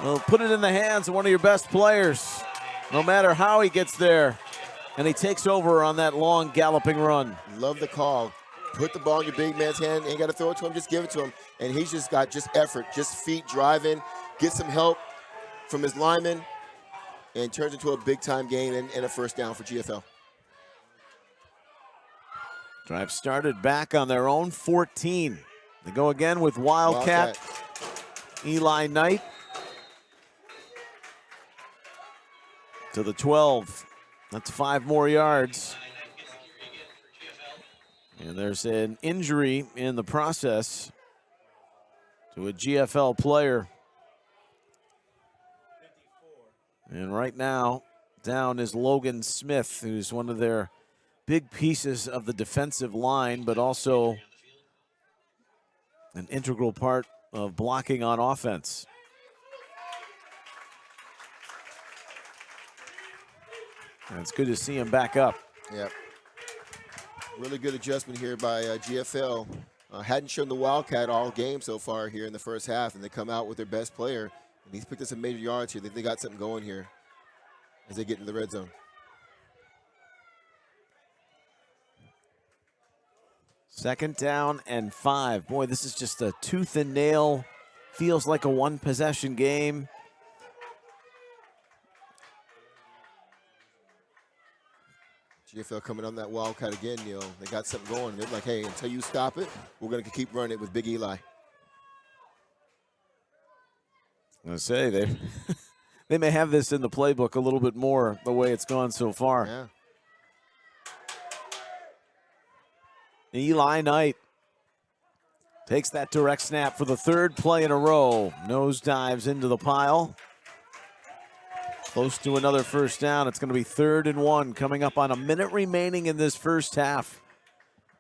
Well, put it in the hands of one of your best players, no matter how he gets there. And he takes over on that long galloping run. Love the call. Put the ball in your big man's hand. Ain't got to throw it to him, just give it to him. And he's just got effort, just feet driving, get some help from his lineman, and turns into a big-time gain and a first down for GFL. Drive started back on their own 14. They go again with Wildcat. Eli Knight to the 12. That's 5 more yards. And there's an injury in the process to a GFL player. And right now, down is Logan Smith, who's one of their big pieces of the defensive line, but also an integral part of blocking on offense. And it's good to see him back up. Yep. Really good adjustment here by GFL. Hadn't shown the Wildcat all game so far here in the first half, and they come out with their best player. And he's picked up some major yards here. They got something going here as they get into the red zone. Second down and 5. Boy, this is just a tooth and nail. Feels like a one-possession game. GFL coming on that Wildcat again, Neil. They got something going. They're like, hey, until you stop it, we're going to keep running it with Big Eli. I'm going to say, they may have this in the playbook a little bit more the way it's gone so far. Yeah. Eli Knight takes that direct snap for the 3rd play in a row. Nose dives into the pile. Close to another first down. It's going to be 3rd and 1 coming up on a minute remaining in this first half.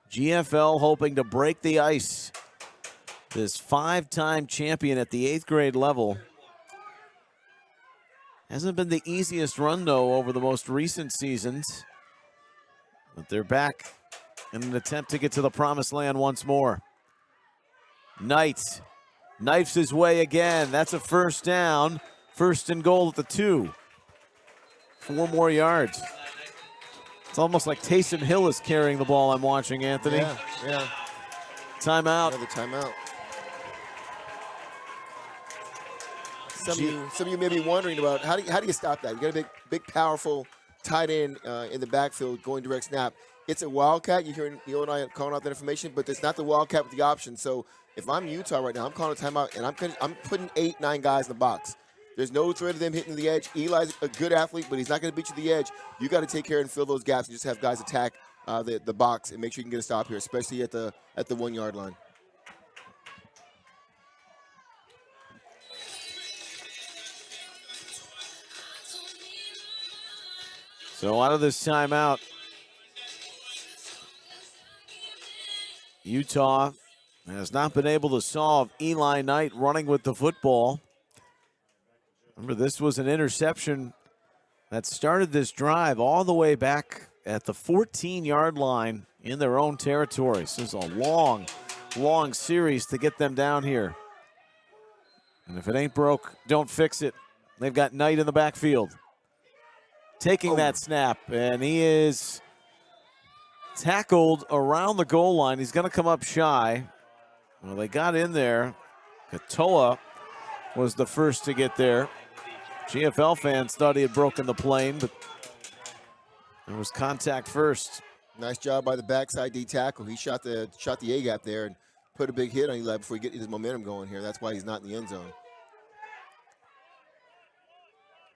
GFL hoping to break the ice. This 5-time champion at the 8th grade level. Hasn't been the easiest run, though, over the most recent seasons. But they're back in an attempt to get to the promised land once more. Knight knifes his way again. That's a first down. 1st and goal at the 2. 4 more yards. It's almost like Taysom Hill is carrying the ball I'm watching, Anthony. Yeah. Timeout. Another timeout. Some of you may be wondering about how do you stop that? You got a big, powerful tight end in the backfield going direct snap. It's a wildcat. You're hearing Neil and I calling out that information, but it's not the wildcat with the option. So if I'm Utah right now, I'm calling a timeout, and I'm putting 8, 9 guys in the box. There's no threat of them hitting the edge. Eli's a good athlete, but he's not going to beat you to the edge. You got to take care and fill those gaps and just have guys attack the box and make sure you can get a stop here, especially at the 1-yard line. So out of this timeout, Utah has not been able to solve Eli Knight running with the football. Remember, this was an interception that started this drive all the way back at the 14-yard line in their own territory. So it's a long, long series to get them down here. And if it ain't broke, don't fix it. They've got Knight in the backfield. Taking that snap, and he is tackled around the goal line. He's going to come up shy. Well, they got in there. Katoa was the first to get there. GFL fans thought he had broken the plane, but there was contact first. Nice job by the backside D tackle. He shot the A gap there and put a big hit on Eli before he get his momentum going here. That's why he's not in the end zone.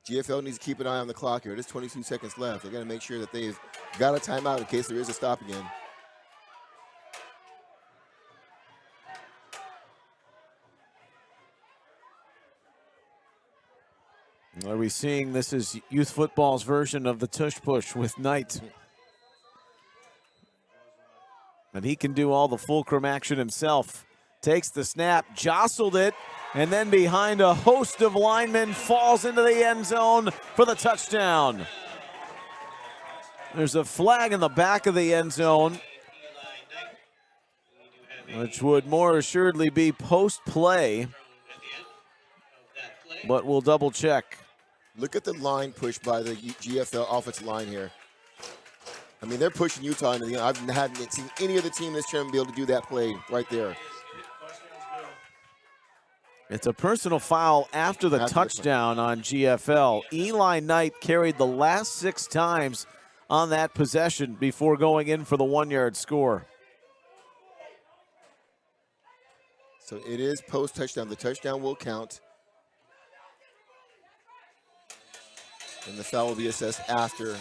GFL needs to keep an eye on the clock here. There's 22 seconds left. They got to make sure that they've got a timeout in case there is a stop again. Are we seeing this is youth football's version of the tush push with Knight? But he can do all the fulcrum action himself. Takes the snap, jostled it, and then behind a host of linemen falls into the end zone for the touchdown. There's a flag in the back of the end zone, which would more assuredly be post-play, but we'll double check. Look at the line push by the GFL offensive line here. I mean, they're pushing Utah into the end. I haven't seen any other team in this tournament be able to do that play right there. It's a personal foul after the touchdown on GFL. Eli Knight carried the last 6 times on that possession before going in for the 1-yard score. So it is post-touchdown. The touchdown will count. And the foul will be assessed after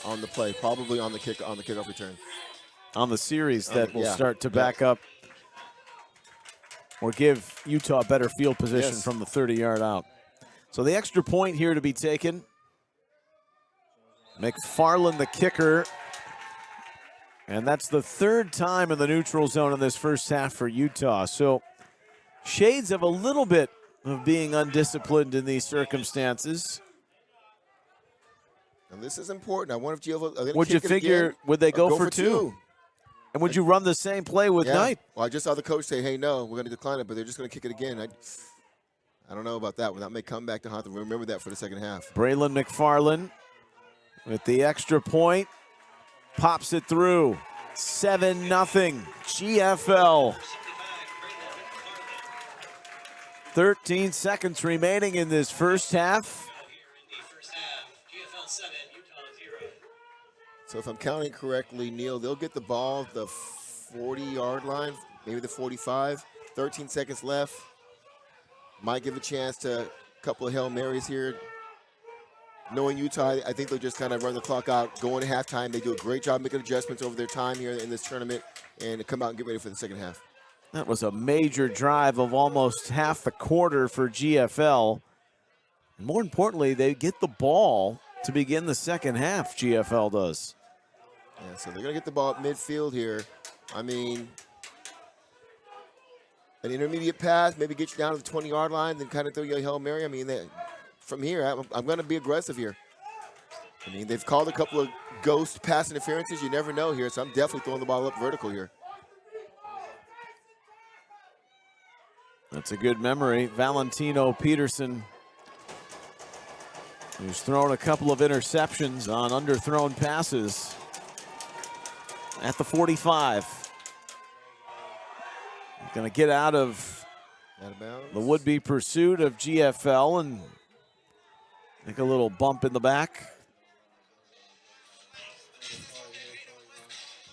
on the play, probably on the kickoff return. On the series that will start to back up or give Utah a better field position from the 30-yard out. So the extra point here to be taken. McFarland, the kicker. And that's the 3rd time in the neutral zone in this first half for Utah. So shades of a little bit of being undisciplined in these circumstances. And this is important. I wonder if GFL... Would you figure, would they go for 2? And would you run the same play with Knight? Well, I just saw the coach say, hey, no, we're going to decline it, but they're just going to kick it again. I don't know about that one. That may come back to haunt them. Remember that for the second half. Braylon McFarland with the extra point. Pops it through. 7-0. GFL. 13 seconds remaining in this first half. So if I'm counting correctly, Neil, they'll get the ball the 40-yard line, maybe the 45. 13 seconds left. Might give a chance to a couple of Hail Marys here. Knowing Utah, I think they'll just kind of run the clock out, go into halftime. They do a great job making adjustments over their time here in this tournament and come out and get ready for the second half. That was a major drive of almost half the quarter for GFL. And more importantly, they get the ball to begin the second half, GFL does. Yeah, so they're going to get the ball at midfield here. I mean, an intermediate pass, maybe get you down to the 20-yard line, then kind of throw you a Hail Mary. I mean, from here, I'm going to be aggressive here. I mean, they've called a couple of ghost pass interferences. You never know here, so I'm definitely throwing the ball up vertical here. That's a good memory. Valentino Peterson, who's thrown a couple of interceptions on underthrown passes at the 45. Going to get out of the would-be pursuit of GFL and make a little bump in the back.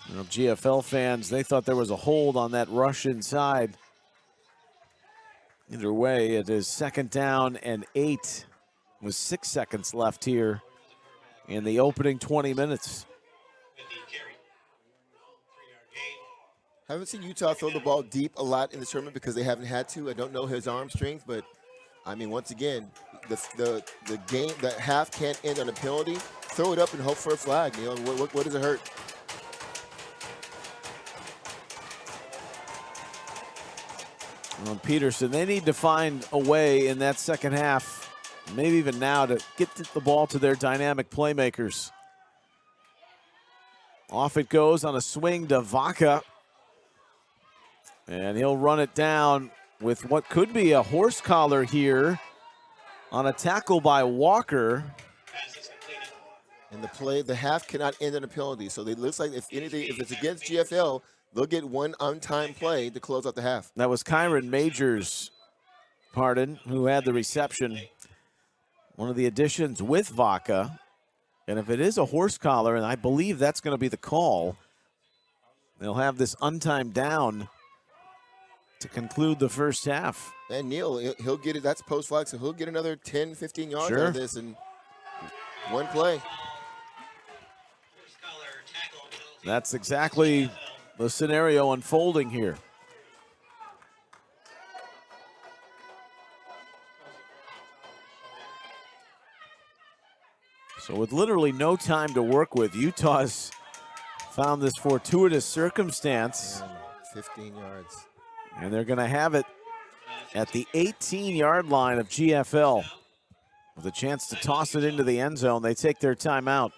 You know, GFL fans, they thought there was a hold on that rush inside. Either way, it is 2nd down and 8 with 6 seconds left here in the opening 20 minutes. Haven't seen Utah throw the ball deep a lot in the tournament because they haven't had to. I don't know his arm strength, but I mean, once again, the game, that half can't end on a penalty. Throw it up and hope for a flag. You know, what does it hurt? Well, Peterson, they need to find a way in that second half, maybe even now, to get the ball to their dynamic playmakers. Off it goes on a swing to Vaca. And he'll run it down with what could be a horse collar here on a tackle by Walker. And the half cannot end on a penalty. So it looks like if it's against GFL, they'll get one untimed play to close out the half. That was Kyron Majors, who had the reception. One of the additions with Vaca. And if it is a horse collar, and I believe that's going to be the call, they'll have this untimed down to conclude the first half. And Neil, he'll get it. That's post flag, so he'll get another 10, 15 yards out of this in one play. That's exactly the scenario unfolding here. So with literally no time to work with, Utah's found this fortuitous circumstance. And 15 yards. And they're going to have it at the 18-yard line of GFL with a chance to toss it into the end zone. They take their timeout.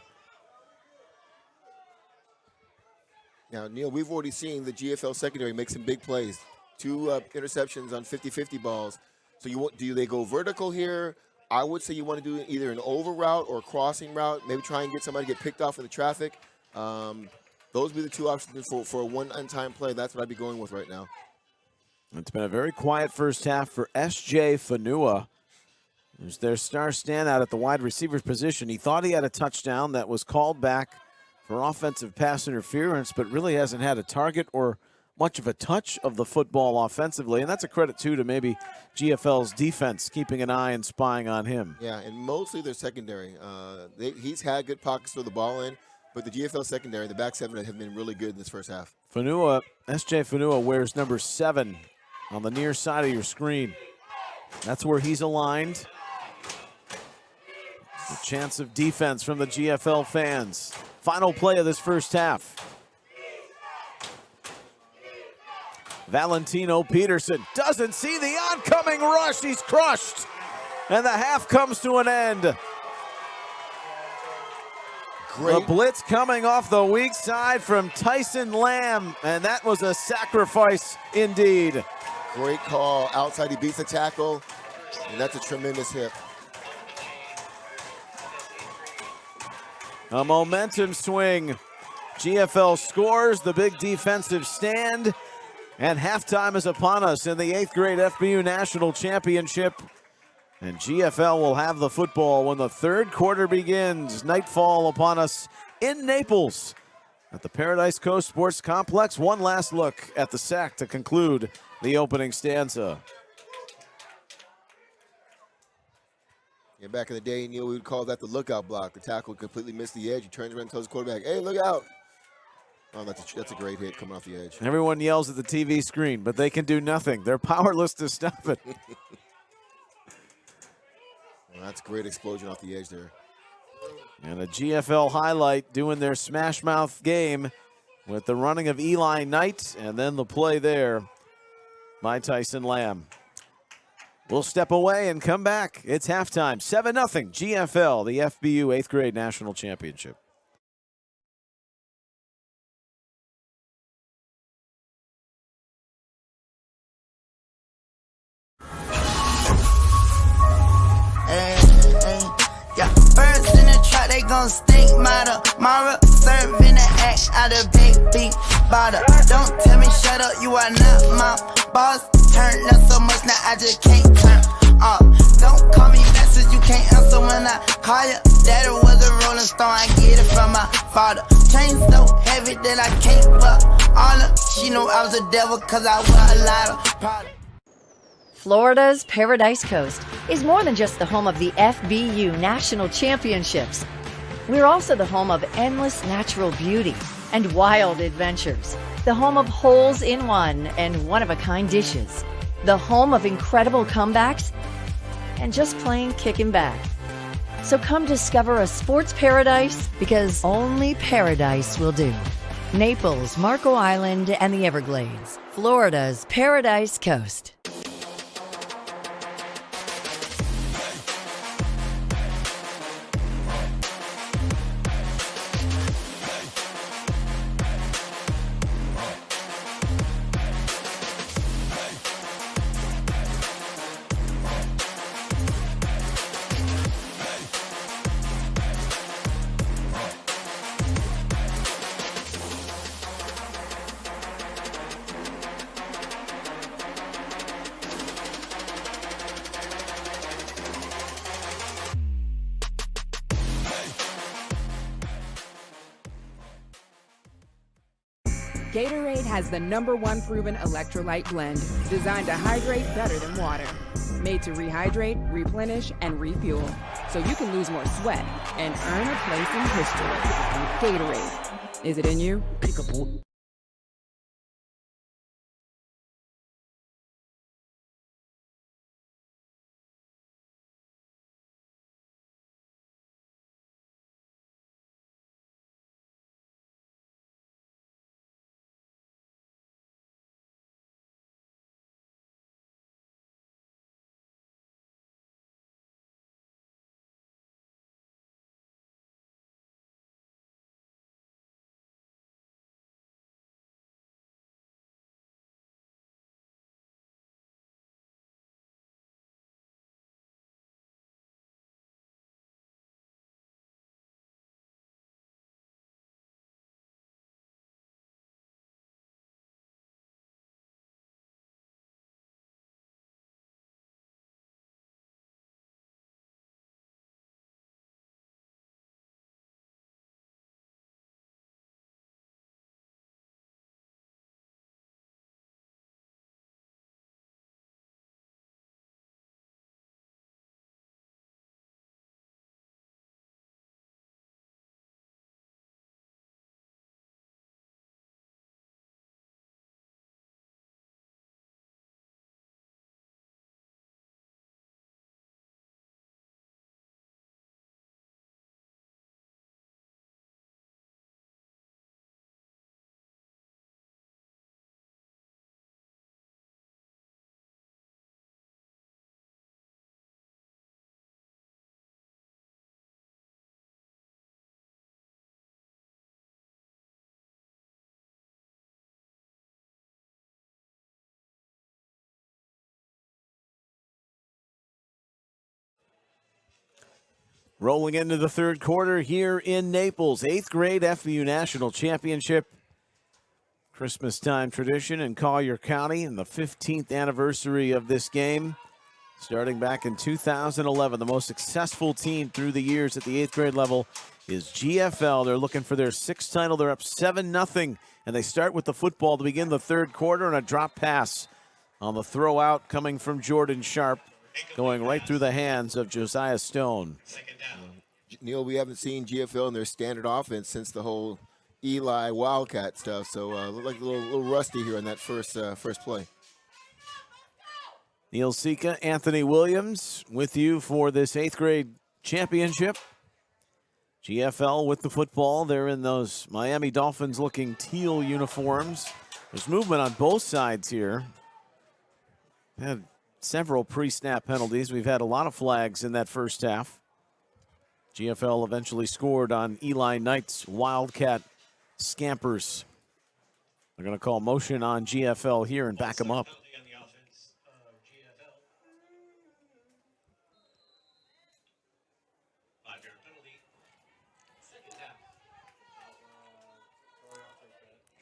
Now, Neil, we've already seen the GFL secondary make some big plays. 2 interceptions on 50-50 balls. So do they go vertical here? I would say you want to do either an over route or a crossing route. Maybe try and get somebody to get picked off in the traffic. Those would be the 2 options for a one untimed play. That's what I'd be going with right now. It's been a very quiet first half for S.J. Fanua, who's their star standout at the wide receiver's position. He thought he had a touchdown that was called back for offensive pass interference, but really hasn't had a target or much of a touch of the football offensively. And that's a credit, too, to maybe GFL's defense keeping an eye and spying on him. Yeah, and mostly their secondary. He's had good pockets for the ball in, but the GFL secondary, the back 7 have been really good in this first half. Fanua, S.J. Fanua wears number 7 on the near side of your screen. That's where he's aligned. The chance of defense from the GFL fans. Final play of this first half. Valentino Peterson doesn't see the oncoming rush. He's crushed. And the half comes to an end. Great. The blitz coming off the weak side from Tyson Lamb. And that was a sacrifice indeed. Great call. Outside, he beats the tackle. And that's a tremendous hit. A momentum swing. GFL scores the big defensive stand. And halftime is upon us in the 8th grade FBU National Championship. And GFL will have the football when the third quarter begins. Nightfall upon us in Naples at the Paradise Coast Sports Complex. One last look at the sack to conclude the opening stanza. Yeah, back in the day, Neil, we would call that the lookout block. The tackle completely missed the edge. He turns around and tells the quarterback, hey, look out. Oh, that's a great hit coming off the edge. Everyone yells at the TV screen, but they can do nothing. They're powerless to stop it. That's a great explosion off the edge there. And a GFL highlight doing their smash mouth game with the running of Eli Knight and then the play there by Tyson Lamb. We'll step away and come back. It's halftime. 7-0 GFL, the FBU 8th grade national championship. Yeah, birds in the trap, they gon' stink. Mara serving the act out of big bottle. Don't tell me shut up, you are not my boss. Turn up so much now I just can't turn off. Don't call me message, you can't answer when I call you. Daddy was a rolling stone, I get it from my father. Chain so heavy that I can't fuck all her. She knew I was a devil cause I wear a lot of product. Florida's Paradise Coast is more than just the home of the FBU National Championships. We're also the home of endless natural beauty and wild adventures, the home of holes in one and one-of-a-kind dishes, the home of incredible comebacks, and just plain kicking back. So come discover a sports paradise, because only paradise will do. Naples, Marco Island, and the Everglades, Florida's Paradise Coast. Gatorade has the #1 proven electrolyte blend, designed to hydrate better than water. Made to rehydrate, replenish, and refuel, so you can lose more sweat and earn a place in history. Gatorade. Is it in you? Peekaboo. Rolling into the third quarter here in Naples, 8th grade FBU National Championship. Christmas time tradition in Collier County, and the 15th anniversary of this game. Starting back in 2011, the most successful team through the years at the 8th grade level is GFL. They're looking for their 6th title. They're up 7-0, and they start with the football to begin the third quarter, and a drop pass on the throw out coming from Jordan Sharp, going right through the hands of Josiah Stone. Neil, we haven't seen GFL in their standard offense since the whole Eli Wildcat stuff, so look like a little rusty here on that first play. Neil Sika, Anthony Williams with you for this 8th grade championship. GFL with the football. They're in those Miami Dolphins looking teal uniforms. There's movement on both sides here. Had several pre-snap penalties. We've had a lot of flags in that first half. GFL eventually scored on Eli Knight's Wildcat scampers. They're going to call motion on GFL here and back them up.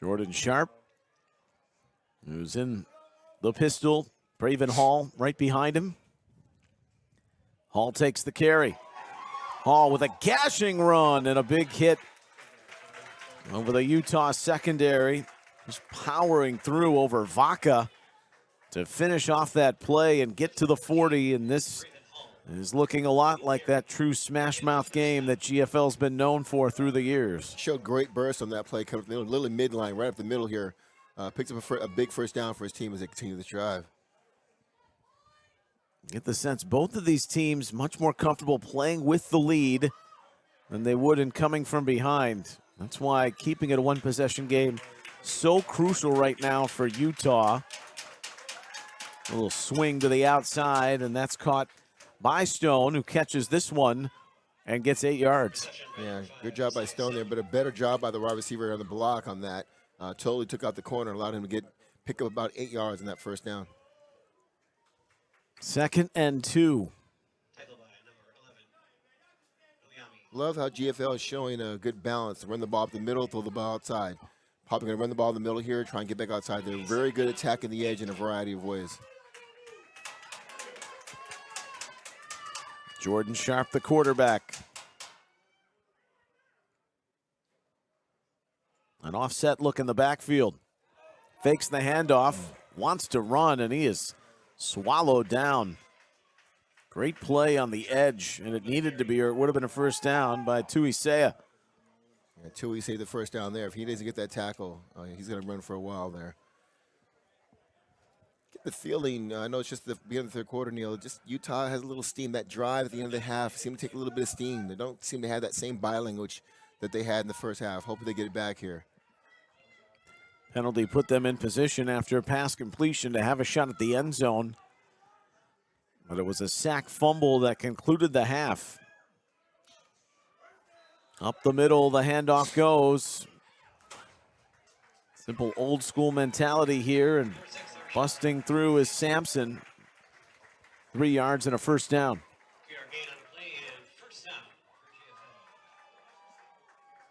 Jordan Sharp, who's in the pistol. Braven Hall right behind him. Hall takes the carry. Hall with a gashing run and a big hit over the Utah secondary. Just powering through over Vaca to finish off that play and get to the 40. And this is looking a lot like that true smash mouth game that GFL's been known for through the years. Showed great burst on that play, coming from the little midline right up the middle here. Picks up a big first down for his team as they continue this drive. Get the sense both of these teams much more comfortable playing with the lead than they would in coming from behind. That's why keeping it a one-possession game so crucial right now for Utah. A little swing to the outside, and that's caught by Stone, who catches this one and gets 8 yards. Yeah, good job by Stone there, but a better job by the wide receiver on the block on that. Totally took out the corner, allowed him to pick up about 8 yards in that first down. 2nd and 2. Love how GFL is showing a good balance. Run the ball up the middle, throw the ball outside. Probably going to run the ball in the middle here, try and get back outside. They're very good at attacking the edge in a variety of ways. Jordan Sharp, the quarterback. An offset look in the backfield. Fakes the handoff, wants to run, and he is swallowed down. Great play on the edge, and it needed to be, or it would have been a first down by Tuisea. Yeah, Tui saved the first down there. If he doesn't get that tackle, he's going to run for a while there. Get the feeling, I know it's just the beginning of the third quarter, Neil, just Utah has a little steam. That drive at the end of the half seemed to take a little bit of steam. They don't seem to have that same body language that they had in the first half. Hopefully they get it back here. Penalty put them in position after a pass completion to have a shot at the end zone. But it was a sack fumble that concluded the half. Up the middle, the handoff goes. Simple old school mentality here, and busting through is Sampson. 3 yards and a first down.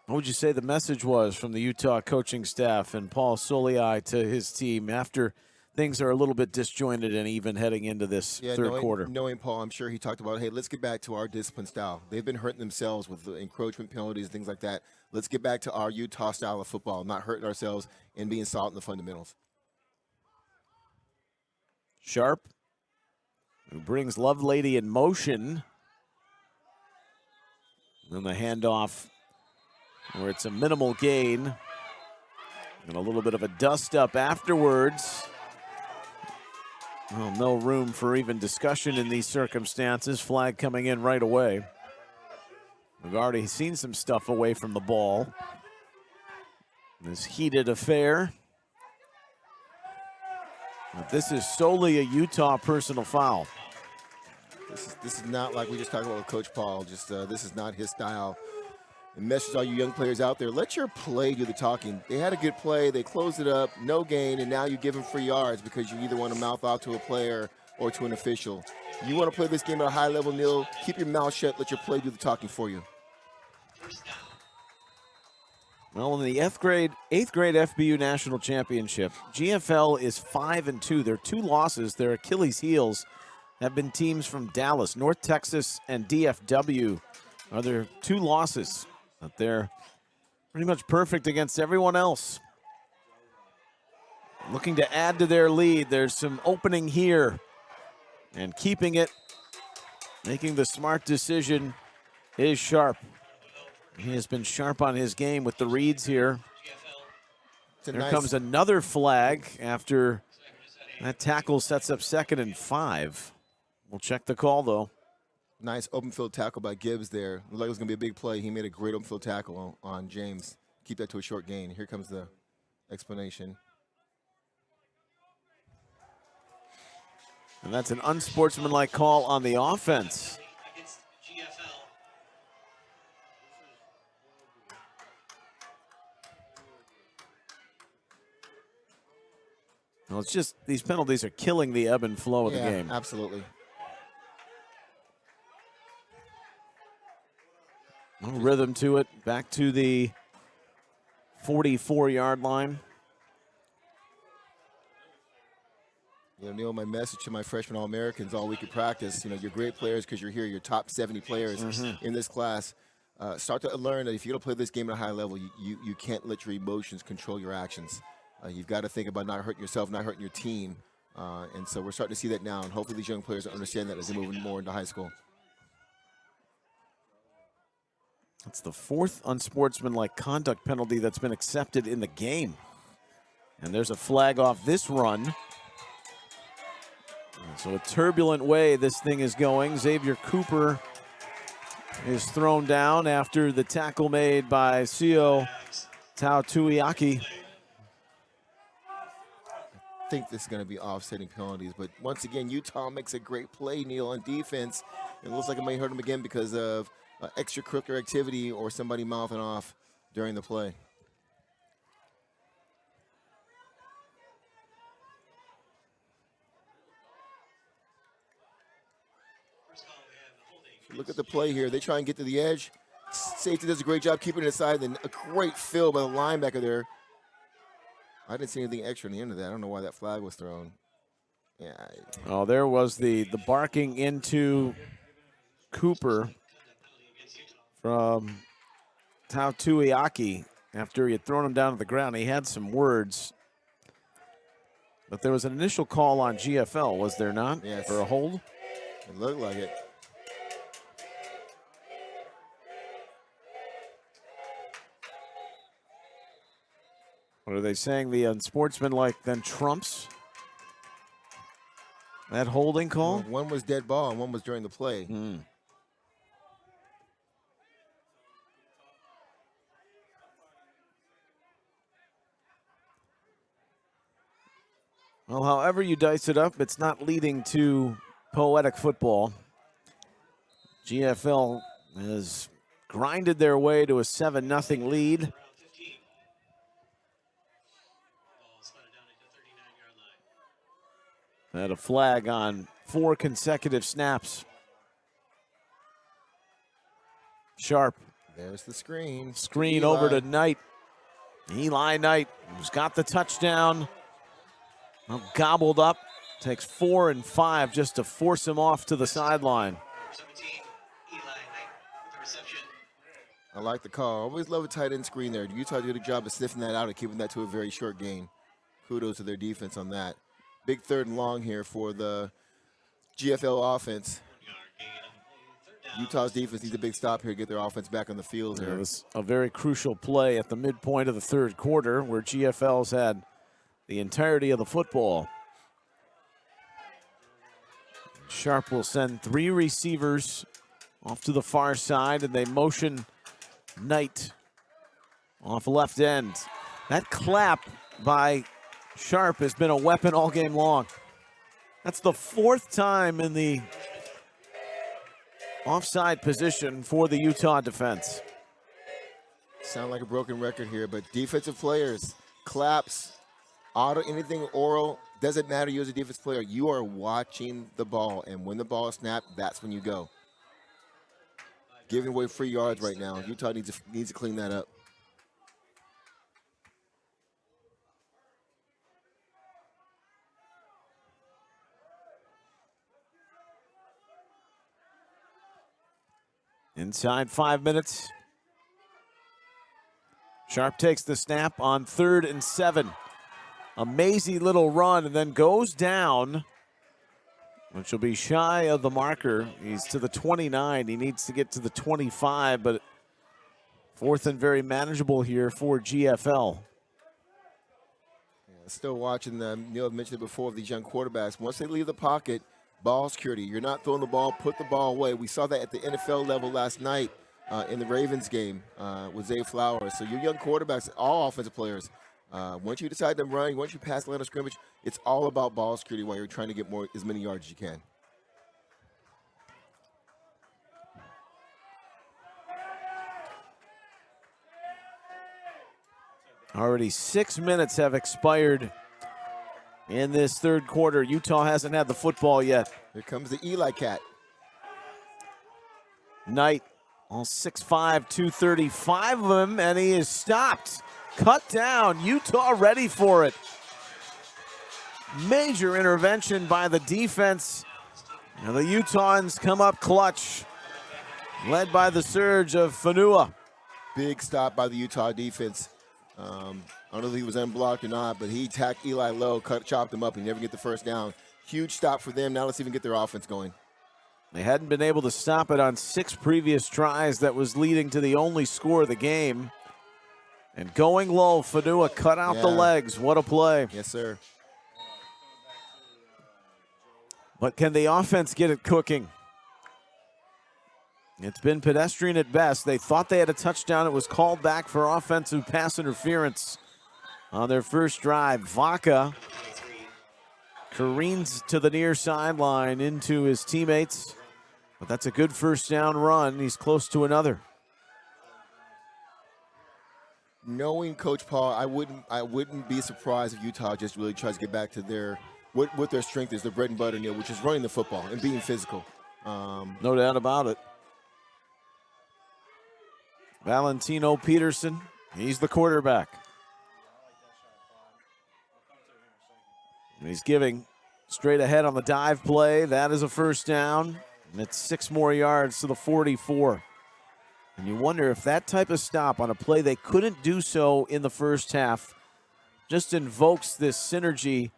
What would you say the message was from the Utah coaching staff and Paul Soliai to his team after things are a little bit disjointed and even heading into this third quarter? Knowing Paul, I'm sure he talked about, hey, let's get back to our discipline style. They've been hurting themselves with the encroachment penalties and things like that. Let's get back to our Utah style of football, not hurting ourselves and being solid in the fundamentals. Sharp, who brings Lovelady in motion. Then the handoff where it's a minimal gain and a little bit of a dust up afterwards. Well, no room for even discussion in these circumstances. Flag coming in right away. We've already seen some stuff away from the ball. This heated affair. But this is solely a Utah personal foul. This is not like we just talked about with Coach Paul. Just this is not his style. And message all you young players out there, let your play do the talking. They had a good play, they closed it up, no gain, and now you give them free yards because you either want to mouth off to a player or to an official. You want to play this game at a high level, Neil, keep your mouth shut, let your play do the talking for you. Well, in the 8th grade FBU National Championship, GFL is 5-2. Their 2 losses, their Achilles heels, have been teams from Dallas, North Texas, and DFW are their 2 losses. But they're pretty much perfect against everyone else. Looking to add to their lead. There's some opening here. And keeping it, making the smart decision is Sharp. He has been sharp on his game with the reads here. There comes another flag after That tackle sets up 2nd and 5. We'll check the call, though. Nice open field tackle by Gibbs there. Looked like it was going to be a big play. He made a great open field tackle on James. Keep that to a short gain. Here comes the explanation. And that's an unsportsmanlike call on the offense. Well, it's just these penalties are killing the ebb and flow of the game. Absolutely. No rhythm to it. Back to the 44-yard line. You know, Neil, my message to my freshman All-Americans all week at practice, you know, you're great players because you're here, you're top 70 players in this class. Start to learn that if you're going to play this game at a high level, you can't let your emotions control your actions. You've got to think about not hurting yourself, not hurting your team. And so we're starting to see that now, and hopefully these young players understand that as they move more into high school. That's the 4th unsportsmanlike conduct penalty that's been accepted in the game. And there's a flag off this run. So a turbulent way this thing is going. Xavier Cooper is thrown down after the tackle made by Sio Tautuiaki. I think this is going to be offsetting penalties, but once again, Utah makes a great play, Neil, on defense. It looks like it may hurt him again because of extracurricular activity or somebody mouthing off during the play. Look at the play here. They try and get to the edge. Safety does a great job keeping it aside, and a great fill by the linebacker there. I didn't see anything extra on the end of that. I don't know why that flag was thrown. Yeah. Oh, there was the barking into Cooper from Tautuiaki after he had thrown him down to the ground. He had some words. But there was an initial call on GFL, was there not? Yes. For a hold? It looked like it. What are they saying? The unsportsmanlike then trumps that holding call? Well, one was dead ball and one was during the play. Well, however you dice it up, it's not leading to poetic football. GFL has grinded their way to a 7-0 lead. Had a flag on 4 consecutive snaps. Sharp. There's the screen. Screen Eli. over to Knight. Eli Knight, who's got the touchdown. Well, gobbled up. Takes 4 and 5 just to force him off to the sideline. I like the call. Always love a tight end screen there. Utah did a good job of sniffing that out and keeping that to a very short gain. Kudos to their defense on that. Big 3rd and long here for the GFL offense. Utah's defense needs a big stop here, get their offense back on the field here. It was a very crucial play at the midpoint of the 3rd quarter where GFL's had the entirety of the football. Sharp will send 3 receivers off to the far side, and they motion Knight off left end. That clap by Sharp has been a weapon all game long. That's the 4th time in the offside position for the Utah defense. Sound like a broken record here, but defensive players, claps, auto, anything oral, doesn't matter. You as a defensive player, you are watching the ball, and when the ball is snapped, that's when you go. Giving away free yards right now. Utah needs to clean that up. Inside 5 minutes. Sharp takes the snap on 3rd and 7. Amazing little run and then goes down, which will be shy of the marker. He's to the 29. He needs to get to the 25, but 4th and very manageable here for GFL. Yeah, Still watching Neil mentioned it before, of these young quarterbacks. Once they leave the pocket, ball security. You're not throwing the ball, put the ball away. We saw that at the NFL level last night in the Ravens game with Zay Flowers. So your young quarterbacks, all offensive players, once you decide to run, once you pass the line of scrimmage, it's all about ball security while you're trying to get as many yards as you can. Already 6 minutes have expired in this third quarter. Utah hasn't had the football yet. Here comes the Eli Cat. Knight, all 6'5", 235 of him, and he is stopped. Cut down. Utah ready for it. Major intervention by the defense. And the Utahns come up clutch, led by the surge of Fanua. Big stop by the Utah defense. I don't know if he was unblocked or not, but he attacked Eli low, chopped him up, and never get the first down. Huge stop for them. Now let's even get their offense going. They hadn't been able to stop it on 6 previous tries. That was leading to the only score of the game. And going low, Fanua cut out the legs. What a play. Yes, sir. But can the offense get it cooking? It's been pedestrian at best. They thought they had a touchdown. It was called back for offensive pass interference on their first drive. Vaca careens to the near sideline into his teammates. But that's a good first down run. He's close to another. Knowing Coach Paul, I wouldn't be surprised if Utah just really tries to get back to what their strength is, their bread and butter, Neil, which is running the football and being physical. No doubt about it. Valentino Peterson, he's the quarterback. And he's giving straight ahead on the dive play. That is a first down. And it's 6 more yards to the 44. And you wonder if that type of stop on a play they couldn't do so in the first half just invokes this synergy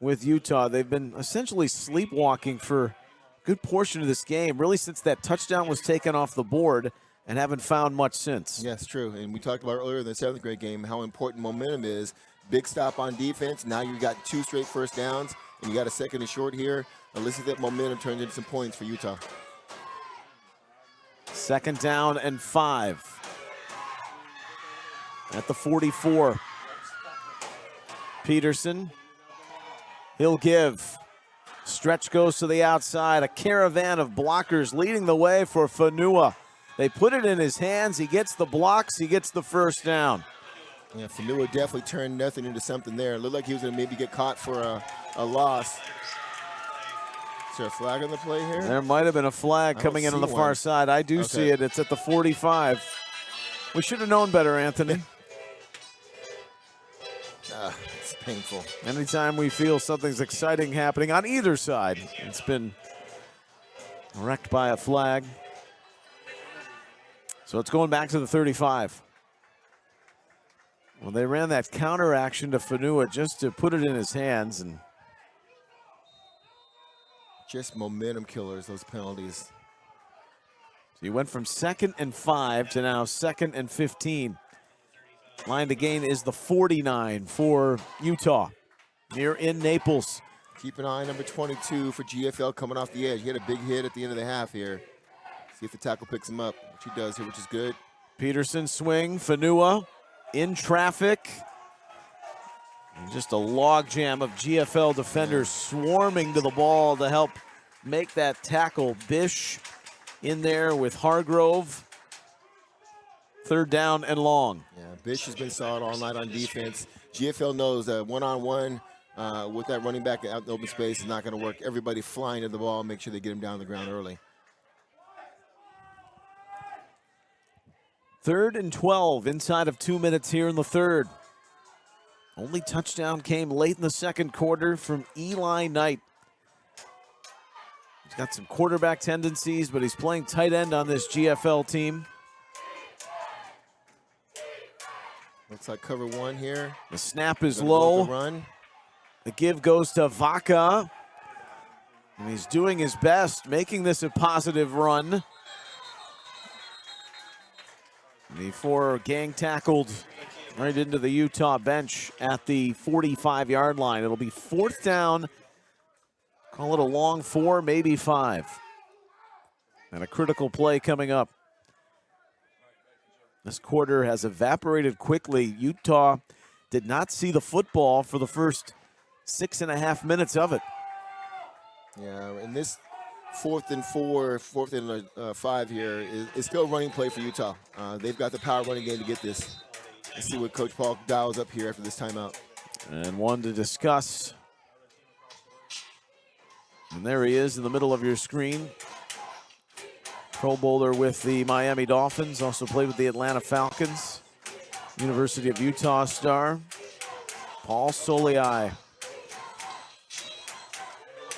with Utah. They've been essentially sleepwalking for a good portion of this game, really since that touchdown was taken off the board, and haven't found much since. Yes, true. And we talked about earlier in the 7th grade game how important momentum is. Big stop on defense. Now you got 2 straight first downs, and you got a second and short here. And listen to that momentum turns into some points for Utah. 2nd down and 5. At the 44. Peterson. He'll give. Stretch goes to the outside. A caravan of blockers leading the way for Fanua. They put it in his hands. He gets the blocks. He gets the first down. Yeah, Fanua definitely turned nothing into something there. It looked like he was going to maybe get caught for a loss. Is there a flag on the play here? There might have been a flag coming in on the far side. I do see it. It's at the 45. We should have known better, Anthony. It's painful. Anytime we feel something's exciting happening on either side, it's been wrecked by a flag. So it's going back to the 35. Well, they ran that counter action to Fanua just to put it in his hands, and just momentum killers, those penalties. So he went from 2nd and 5 to now 2nd and 15. Line to gain is the 49 for Utah. Here in Naples. Keep an eye on number 22 for GFL coming off the edge. He had a big hit at the end of the half here. See if the tackle picks him up, which he does here, which is good. Peterson swing, Fanua in traffic. And just a logjam of GFL defenders swarming to the ball to help make that tackle. Bish in there with Hargrove. 3rd down and long. Yeah, Bish has been solid all night on defense. GFL knows that one-on-one with that running back out in the open space is not going to work. Everybody flying to the ball, make sure they get him down the ground early. 3rd and 12 inside of 2 minutes here in the 3rd. Only touchdown came late in the 2nd quarter from Eli Knight. He's got some quarterback tendencies, but he's playing tight end on this GFL team. Looks like cover 1 here. The snap is low. Run. The give goes to Vaca. And he's doing his best, making this a positive run. Before gang tackled right into the Utah bench at the 45-yard line. It'll be 4th down. Call it a long 4, maybe 5. And a critical play coming up. This quarter has evaporated quickly. Utah did not see the football for the first 6.5 minutes of it. Yeah, and this 4th and 4, 4th and 5 here is still a running play for Utah. They've got the power running game to get this. Let's see what Coach Paul dials up here after this timeout. And one to discuss. And there he is in the middle of your screen. Pro Bowler with the Miami Dolphins, also played with the Atlanta Falcons. University of Utah star, Paul Soliai.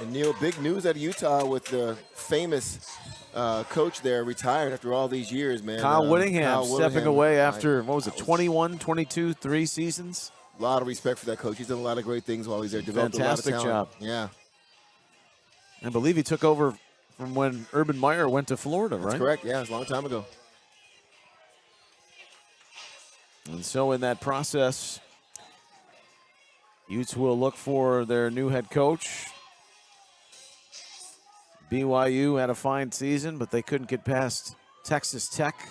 And Neil, big news out of Utah with the famous coach there retired after all these years, man. Kyle Whittingham stepping away after, what was it, 21, 22, 3 seasons? A lot of respect for that coach. He's done a lot of great things while he's there. Developed Fantastic a lot of talent. job. Yeah. I believe he took over from when Urban Meyer went to Florida, right? That's correct. Yeah, it's a long time ago. And so in that process, Utes will look for their new head coach. BYU had a fine season, but they couldn't get past Texas Tech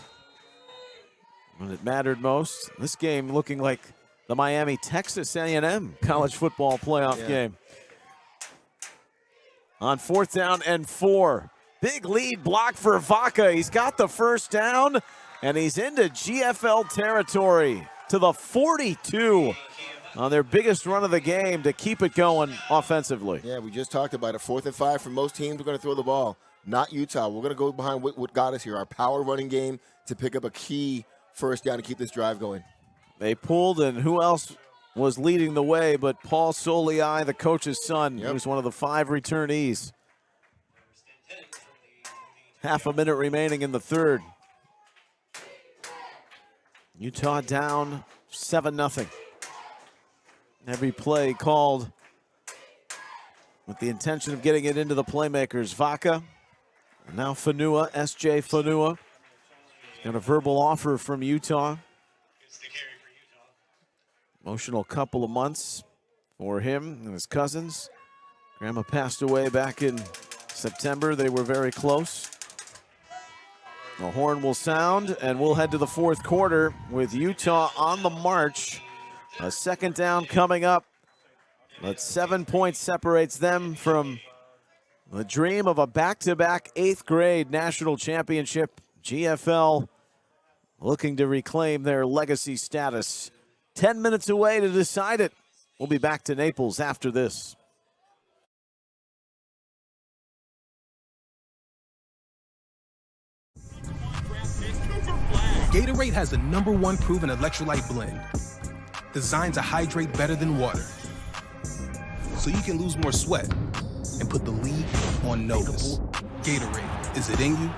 when it mattered most. This game looking like the Miami-Texas A&M college football playoff game. On 4th down and 4. Big lead block for Vaca. He's got the first down, and he's into GFL territory to the 42 on their biggest run of the game to keep it going offensively. Yeah, we just talked about it. 4th and 5 for most teams. We're going to throw the ball. Not Utah. We're going to go behind what got us here, our power running game, to pick up a key first down to keep this drive going. They pulled, and who else was leading the way but Paul Soliai, the coach's son. He was one of the 5 returnees. Half a minute remaining in the third. Utah down 7-0. Every play called with the intention of getting it into the playmakers. Vaca, and now Fanua, S.J. Fanua. Got a verbal offer from Utah. Emotional couple of months for him and his cousins. Grandma passed away back in September. They were very close. The horn will sound, and we'll head to the 4th quarter with Utah on the march. A 2nd down coming up, but 7 points separates them from the dream of a back-to-back 8th grade national championship. GFL looking to reclaim their legacy status. 10 minutes away to decide it. We'll be back to Naples after this. Gatorade has the #1 proven electrolyte blend, designed to hydrate better than water, so you can lose more sweat and put the league on notice. Gatorade, is it in you?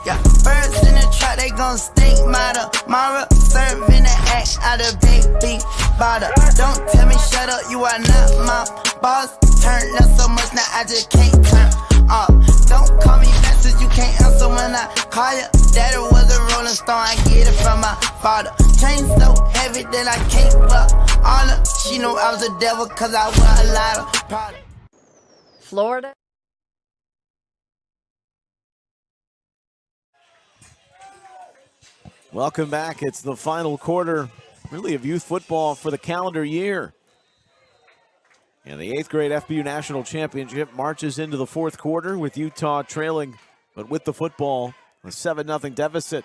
Yeah, birds in the trap, they gon' stink. Mara serving the act out of big bottle. Don't tell me shut up, you are not my boss. Turn up so much now I just can't turn up. Don't call me message, you can't answer when I call you. Daddy was a rolling stone, I get it from my father. Chain so heavy that I can't fuck all her. She knew I was a devil cause I wear a lot of product. Florida. Welcome back. It's the final quarter, really, of youth football for the calendar year. And the 8th grade FBU National Championship marches into the 4th quarter with Utah trailing, but with the football, a 7-0 deficit.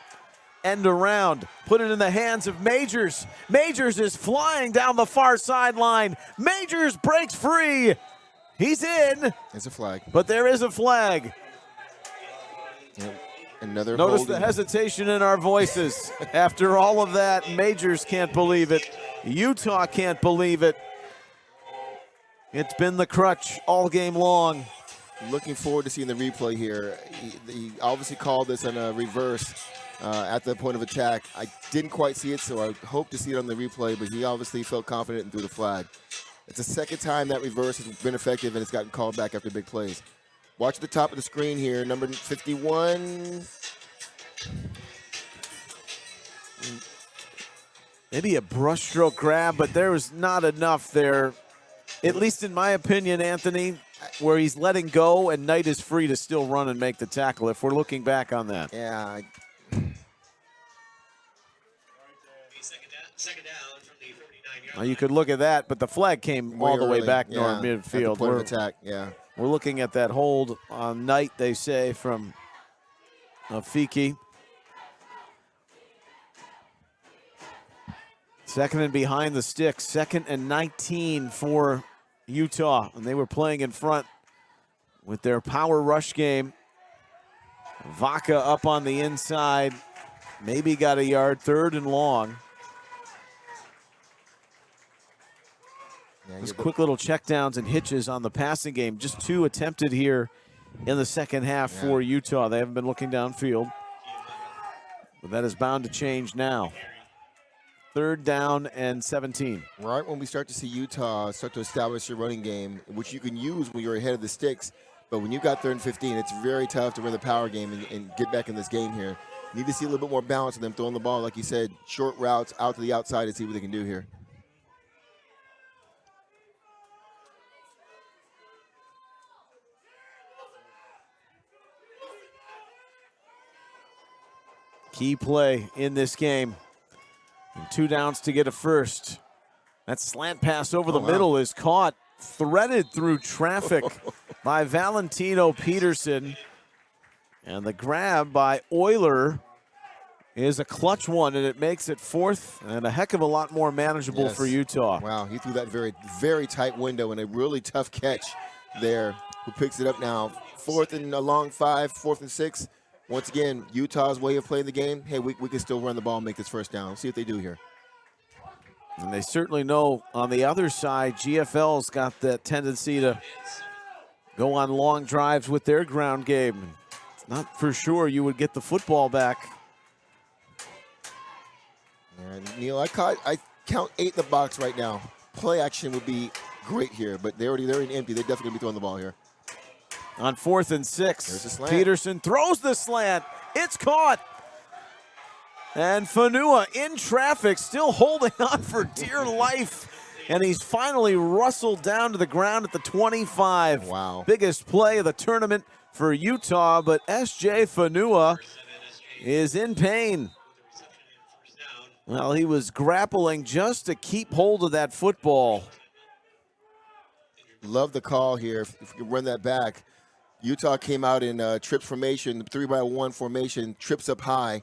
End around, put it in the hands of Majors. Majors is flying down the far sideline. Majors breaks free. He's in. It's a flag. But there is a flag. Yep. Another Notice holding. the hesitation in our voices. After all of that, Majors can't believe it. Utah can't believe it. It's been the crutch all game long. Looking forward to seeing the replay here. He obviously called this on a reverse at the point of attack. I didn't quite see it, so I hope to see it on the replay, but he obviously felt confident and threw the flag. It's the second time that reverse has been effective, and it's gotten called back after big plays. Watch at the top of the screen here, number 51. Maybe a brushstroke grab, but there was not enough there, at least in my opinion, Anthony, where he's letting go and Knight is free to still run and make the tackle if we're looking back on that. Yeah. Well, you could look at that, but the flag came all the way back north midfield. Point of attack, yeah. We're looking at that hold on Knight, they say, from Fiki. Second and behind the sticks, 2nd and 19 for Utah, and they were playing in front with their power rush game. Vaca up on the inside, maybe got a yard, 3rd and long. Yeah, Those quick little checkdowns and hitches on the passing game. Just 2 attempted here in the second half for Utah. They haven't been looking downfield. But that is bound to change now. 3rd down and 17. Right when we start to see Utah start to establish your running game, which you can use when you're ahead of the sticks. But when you've got 3rd and 15, it's very tough to run the power game and get back in this game here. You need to see a little bit more balance in them throwing the ball, like you said, short routes out to the outside and see what they can do here. Key play in this game. And 2 downs to get a first. That slant pass over the middle is caught, threaded through traffic by Valentino Peterson. And the grab by Euler is a clutch one, and it makes it 4th and a heck of a lot more manageable for Utah. Wow, he threw that very, very tight window and a really tough catch there. Who picks it up now? 4th and a long 5, 4th and 6. Once again, Utah's way of playing the game, hey, we can still run the ball and make this first down. Let's see what they do here. And they certainly know on the other side, GFL's got that tendency to go on long drives with their ground game. It's not for sure you would get the football back. And Neil, I count 8 in the box right now. Play action would be great here, but they're in empty. They're definitely going to be throwing the ball here. On 4th and 6, there's a slant. Peterson throws the slant. It's caught. And Fanua in traffic, still holding on for dear life. And he's finally rustled down to the ground at the 25. Wow. Biggest play of the tournament for Utah, but S.J. Fanua is in pain. Well, he was grappling just to keep hold of that football. Love the call here. If we can run that back. Utah came out in trips formation, 3-by-1 formation, trips up high,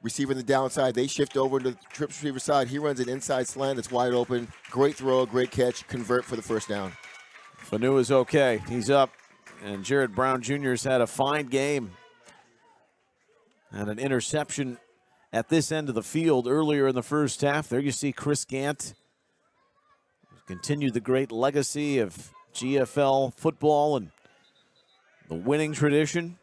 receiver in the downside. They shift over to the trips receiver side. He runs an inside slant that's wide open. Great throw, great catch, convert for the first down. Fanu is okay. He's up. And Jared Brown Jr.'s had a fine game. Had an interception at this end of the field earlier in the first half. There you see Chris Gant continue the great legacy of GFL football and the winning tradition.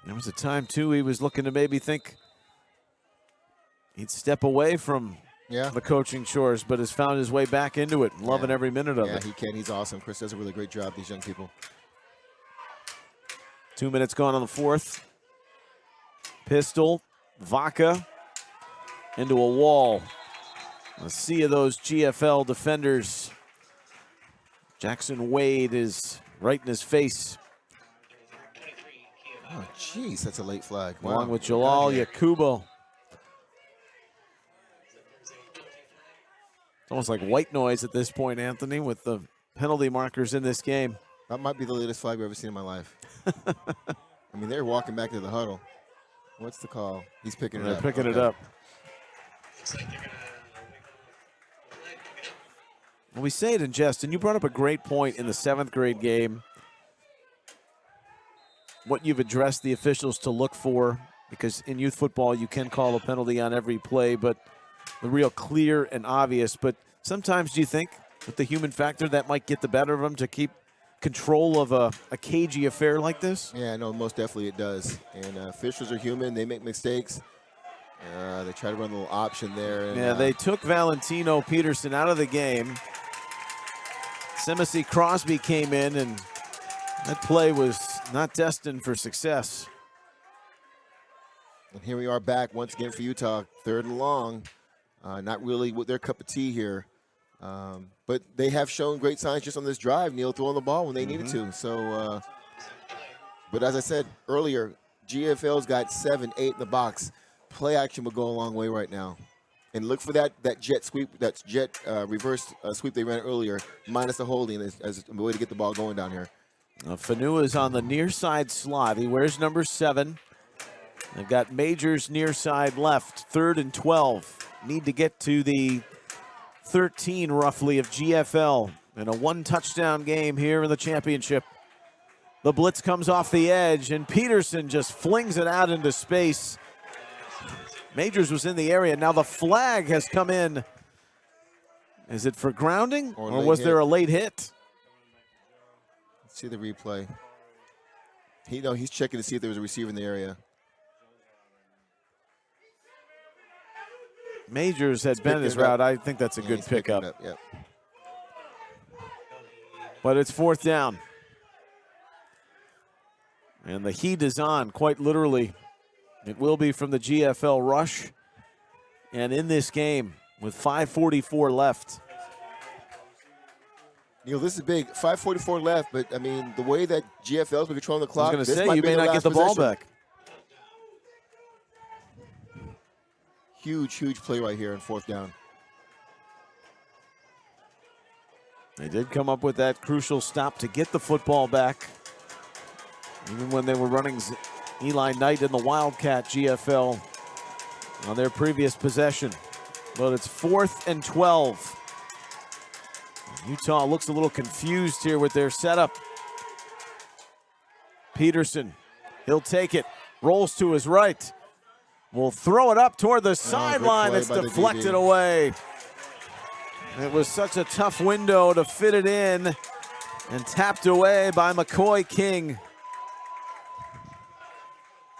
There was a time, too, he was looking to maybe think he'd step away from the coaching chores, but has found his way back into it. Loving every minute of it. Yeah, he can. He's awesome. Chris does a really great job, these young people. 2 minutes gone on the 4th. Pistol, Vaca, into a wall. A sea of those GFL defenders. Jackson Wade is right in his face. Oh, jeez, that's a late flag. Wow. Along with Jalal Yakubo. It's almost like white noise at this point, Anthony, with the penalty markers in this game. That might be the latest flag I've ever seen in my life. I mean, they're walking back to the huddle. What's the call? He's picking it up. They're picking it up. Well, we say it in jest, and you brought up a great point in the 7th grade game. What you've addressed the officials to look for, because in youth football you can call a penalty on every play, but the real clear and obvious. But sometimes do you think with the human factor that might get the better of them to keep control of a cagey affair like this? Yeah, no, most definitely it does. And officials are human. They make mistakes. They try to run a little option there. And, they took Valentino Peterson out of the game. Simisi Crosby came in, and that play was not destined for success. And here we are back once again for Utah, 3rd and long. Not really with their cup of tea here. But they have shown great signs just on this drive, Neil, throwing the ball when they needed to. So, but as I said earlier, GFL's got 7, 8 in the box. Play action will go a long way right now. And look for that jet sweep, that jet reverse sweep they ran earlier, minus the holding as a way to get the ball going down here. Fanua is on the near side slot. He wears number 7. They've got Majors near side left, 3rd and 12. Need to get to the 13 roughly of GFL in a 1-touchdown game here in the championship. The blitz comes off the edge, and Peterson just flings it out into space. Majors was in the area. Now the flag has come in. Is it for grounding, or was there a late hit? Let's see the replay. He's checking to see if there was a receiver in the area. Majors had been his route. I think that's a good pickup. Yep. But it's 4th down. And the heat is on, quite literally. It will be from the GFL rush. And in this game, with 5:44 left. Neil, this is big. 5:44 left, but, I mean, the way that GFL's been controlling the clock, I was going to say, you may not get the ball back. Huge play right here in 4th down. They did come up with that crucial stop to get the football back. Even when they were running Eli Knight in the Wildcat GFL on their previous possession. But it's 4th and 12. Utah looks a little confused here with their setup. Peterson, he'll take it, rolls to his right. Will throw it up toward the sideline. It's deflected away. It was such a tough window to fit it in, and tapped away by McCoy King.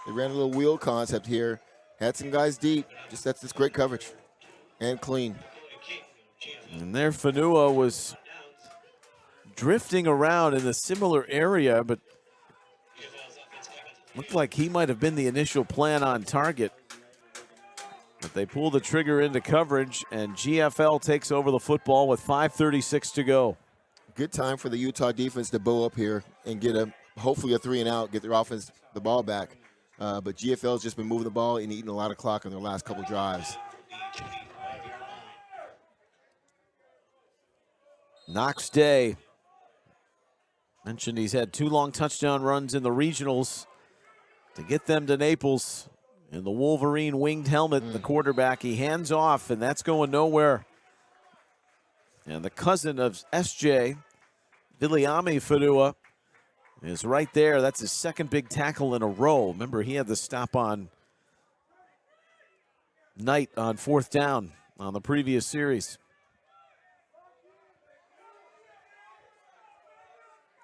They ran a little wheel concept here. Had some guys deep. That's this great coverage and clean. And there Fanua was drifting around in a similar area, but looked like he might have been the initial plan on target. But they pull the trigger into coverage, and GFL takes over the football with 5:36 to go. Good time for the Utah defense to bow up here and get hopefully a 3 and out, get their offense the ball back. But GFL's just been moving the ball and eating a lot of clock on their last couple drives. Knox Day mentioned he's had 2 long touchdown runs in the regionals to get them to Naples. In the Wolverine winged helmet, the quarterback, he hands off, and that's going nowhere. And the cousin of SJ, Viliami Fanua, is right there. That's his 2nd big tackle in a row. Remember, he had the stop on Knight on 4th down on the previous series.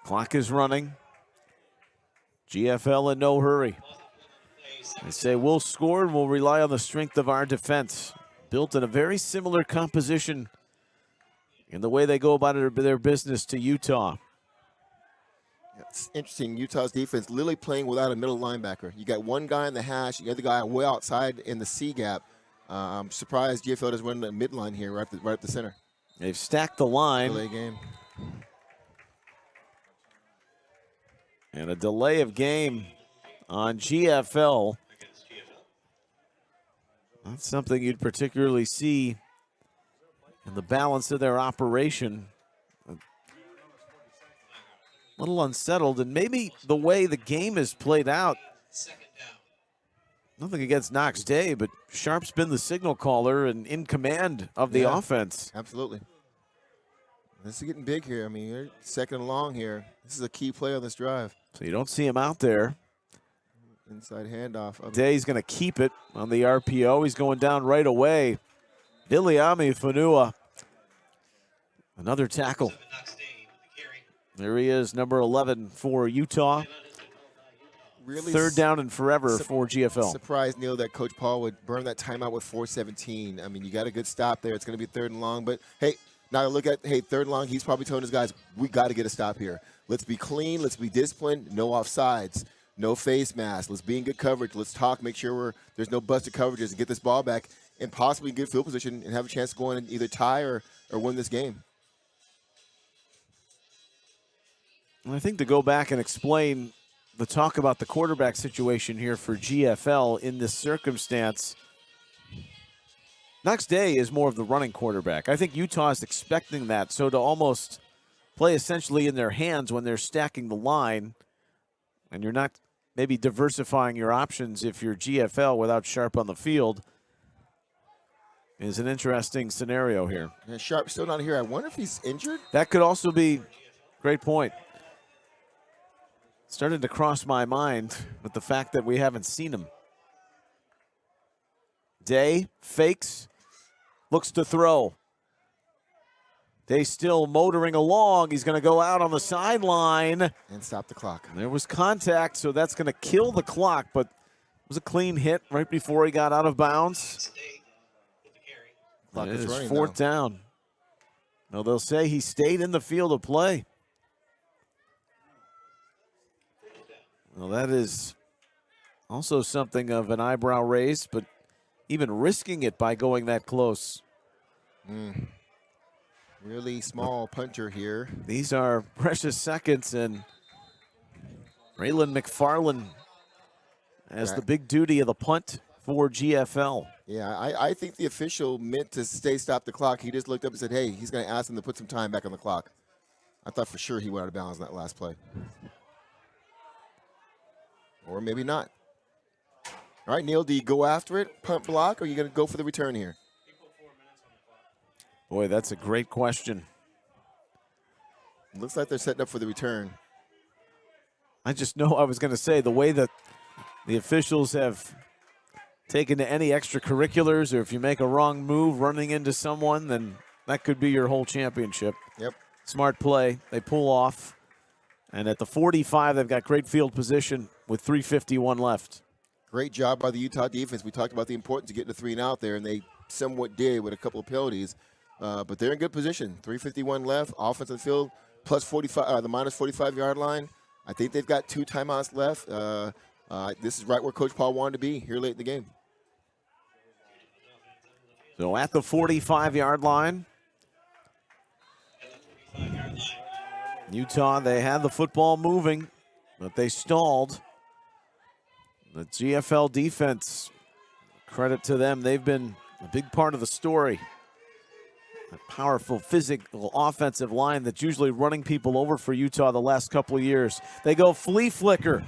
Clock is running. GFL in no hurry. They say we'll score and we'll rely on the strength of our defense. Built in a very similar composition in the way they go about their business to Utah. It's interesting, Utah's defense literally playing without a middle linebacker. You got one guy in the hash, the other guy way outside in the C gap. I'm surprised GFL doesn't run the midline here right up the center. They've stacked the line. Delay game. And a delay of game on GFL. That's something you'd particularly see in the balance of their operation. A little unsettled, and maybe the way the game is played out. Nothing against Knox Day, but Sharp's been the signal caller and in command of the offense. Absolutely. This is getting big here. I mean, you're 2nd and long here. This is a key play on this drive. So you don't see him out there. Inside handoff. Day's going to keep it on the RPO. He's going down right away. Viliami Fanua. Another tackle. There he is, number 11 for Utah. Really 3rd down and forever for GFL. Surprised, Neil, that Coach Paul would burn that timeout with 4:17. I mean, you got a good stop there. It's going to be 3rd and long. But, hey, now look at, 3rd and long. He's probably telling his guys, we got to get a stop here. Let's be clean. Let's be disciplined. No offsides. no face mask. Let's be in good coverage. Let's talk, make sure there's no busted coverages, and get this ball back and possibly good field position and have a chance to go in and either tie or win this game. I think to go back and explain the talk about the quarterback situation here for GFL in this circumstance, Knox Day is more of the running quarterback. I think Utah is expecting that, so to almost play essentially in their hands when they're stacking the line, and you're not maybe diversifying your options if you're GFL without Sharp on the field, is an interesting scenario here. Yeah, Sharp still not here. I wonder if he's injured. That could also be, great point. Started to cross my mind with the fact that we haven't seen him. Day fakes, looks to throw. Day still motoring along. He's going to go out on the sideline. And stop the clock. There was contact, so that's going to kill the clock, but it was a clean hit right before he got out of bounds. Clock It is is running fourth now. down. No, they'll say he stayed in the field of play. Well, that is also something of an eyebrow raise, but even risking it by going that close. Really small puncher here. These are precious seconds, and Raylan McFarland has the big duty of the punt for GFL. Yeah, I think the official meant to stop the clock. He just looked up and said, hey, he's going to ask him to put some time back on the clock. I thought for sure he went out of bounds in that last play. Or maybe not. All right, Neil, do you go after it, punt block, or are you going to go for the return here? Boy, that's a great question. Looks like they're setting up for the return. I just know I was going to say the way that the officials have taken to any extracurriculars, or if you make a wrong move running into someone, then that could be your whole championship. Yep. Smart play. They pull off. And at the 45, they've got great field position with 3:51 left. Great job by the Utah defense. We talked about the importance of getting the 3 and out there, and they somewhat did with a couple of penalties. But they're in good position. 3:51 left, offensive field, plus 45, the minus 45-yard line. I think they've got 2 timeouts left. This is right where Coach Paul wanted to be here late in the game. So at the 45-yard line, Utah, they had the football moving, but they stalled. The GFL defense, credit to them, they've been a big part of the story. A powerful, physical, offensive line that's usually running people over for Utah the last couple of years. They go flea flicker.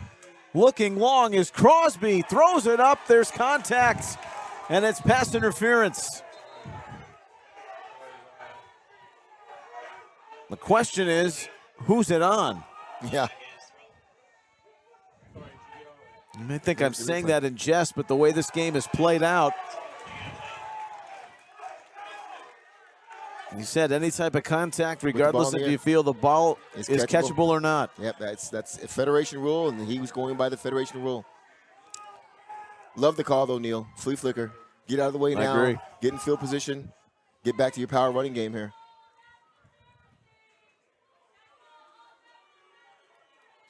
Looking long is Crosby, throws it up, there's contact, and it's pass interference. The question is, who's it on? Yeah. You may think I'm saying that in jest, but the way this game is played out, you said any type of contact, regardless if you feel the ball is catchable or not. Yep, that's a Federation rule, and he was going by the Federation rule. Love the call, though, Neil. Flea flicker. Get out of the way now. I agree. Get in field position. Get back to your power running game here.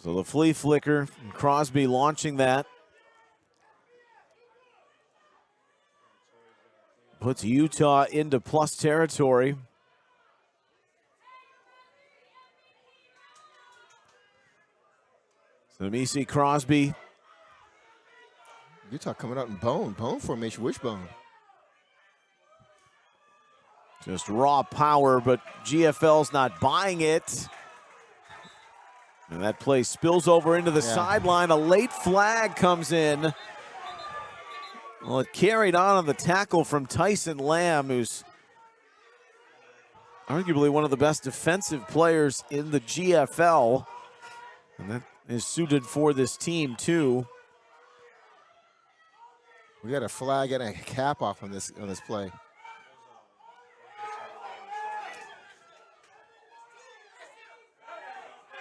So the flea flicker, Crosby launching that. Puts Utah into plus territory. So Misi Crosby. Utah coming out in bone formation, wishbone. Just raw power, but GFL's not buying it. And that play spills over into the sideline. A late flag comes in. Well, it carried on the tackle from Tyson Lamb, who's arguably one of the best defensive players in the GFL. And that is suited for this team, too. We got a flag and a cap off on this play.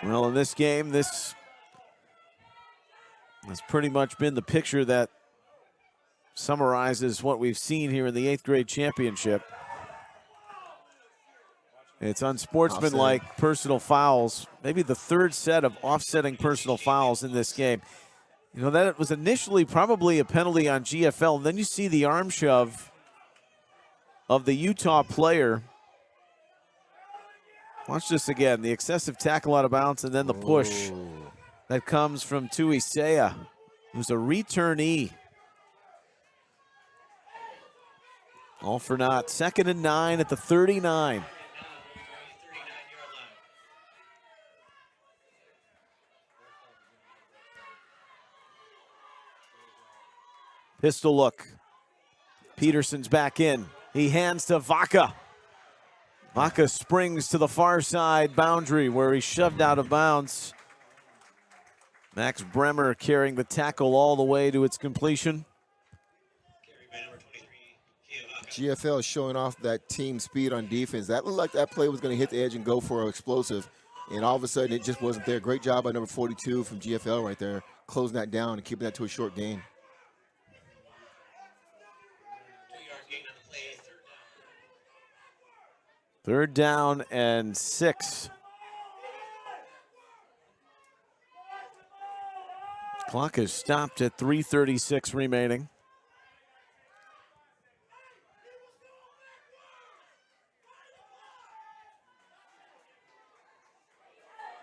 Well, in this game, this has pretty much been the picture that summarizes what we've seen here in the 8th grade championship. It's unsportsmanlike personal fouls, maybe the third set of offsetting personal fouls in this game. You know, that was initially probably a penalty on GFL. And then you see the arm shove of the Utah player. Watch this again. The excessive tackle out of bounds and then the push that comes from Tuisea, who's a returnee. All for naught. 2nd and 9 at the 39. Pistol look. Peterson's back in. He hands to Vaca. Vaca springs to the far side boundary where he shoved out of bounds. Max Bremer carrying the tackle all the way to its completion. GFL is showing off that team speed on defense. That looked like that play was going to hit the edge and go for an explosive. And all of a sudden, it just wasn't there. Great job by number 42 from GFL right there, closing that down and keeping that to a short gain. Third down and 6. Clock is stopped at 3:36 remaining.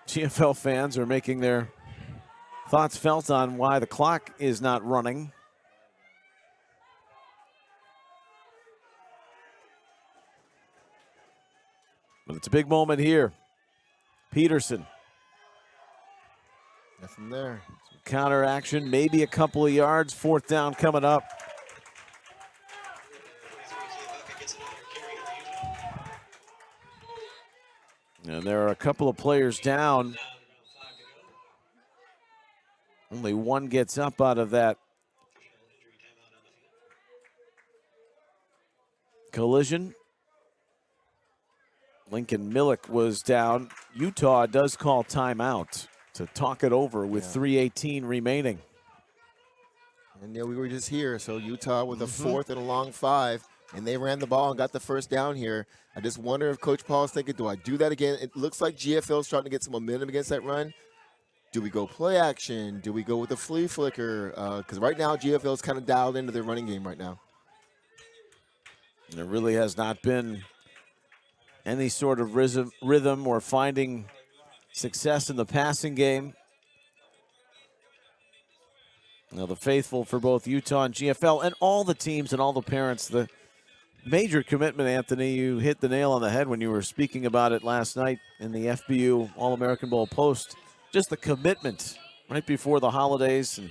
GFL fans are making their thoughts felt on why the clock is not running. But it's a big moment here. Peterson. Nothing there. Some counter action, maybe a couple of yards. 4th down coming up. And there are a couple of players down. Only one gets up out of that collision. Lincoln Millick was down. Utah does call timeout to talk it over with 3:18 remaining. And we were just here, so Utah with a 4th and a long 5, and they ran the ball and got the first down here. I just wonder if Coach Paul's thinking, do I do that again? It looks like GFL's starting to get some momentum against that run. Do we go play action? Do we go with a flea flicker? Because right now, GFL's kind of dialed into their running game right now. And there really has not been any sort of rhythm or finding success in the passing game. Now, the faithful for both Utah and GFL and all the teams and all the parents, the major commitment, Anthony, you hit the nail on the head when you were speaking about it last night in the FBU All-American Bowl post. Just the commitment right before the holidays. And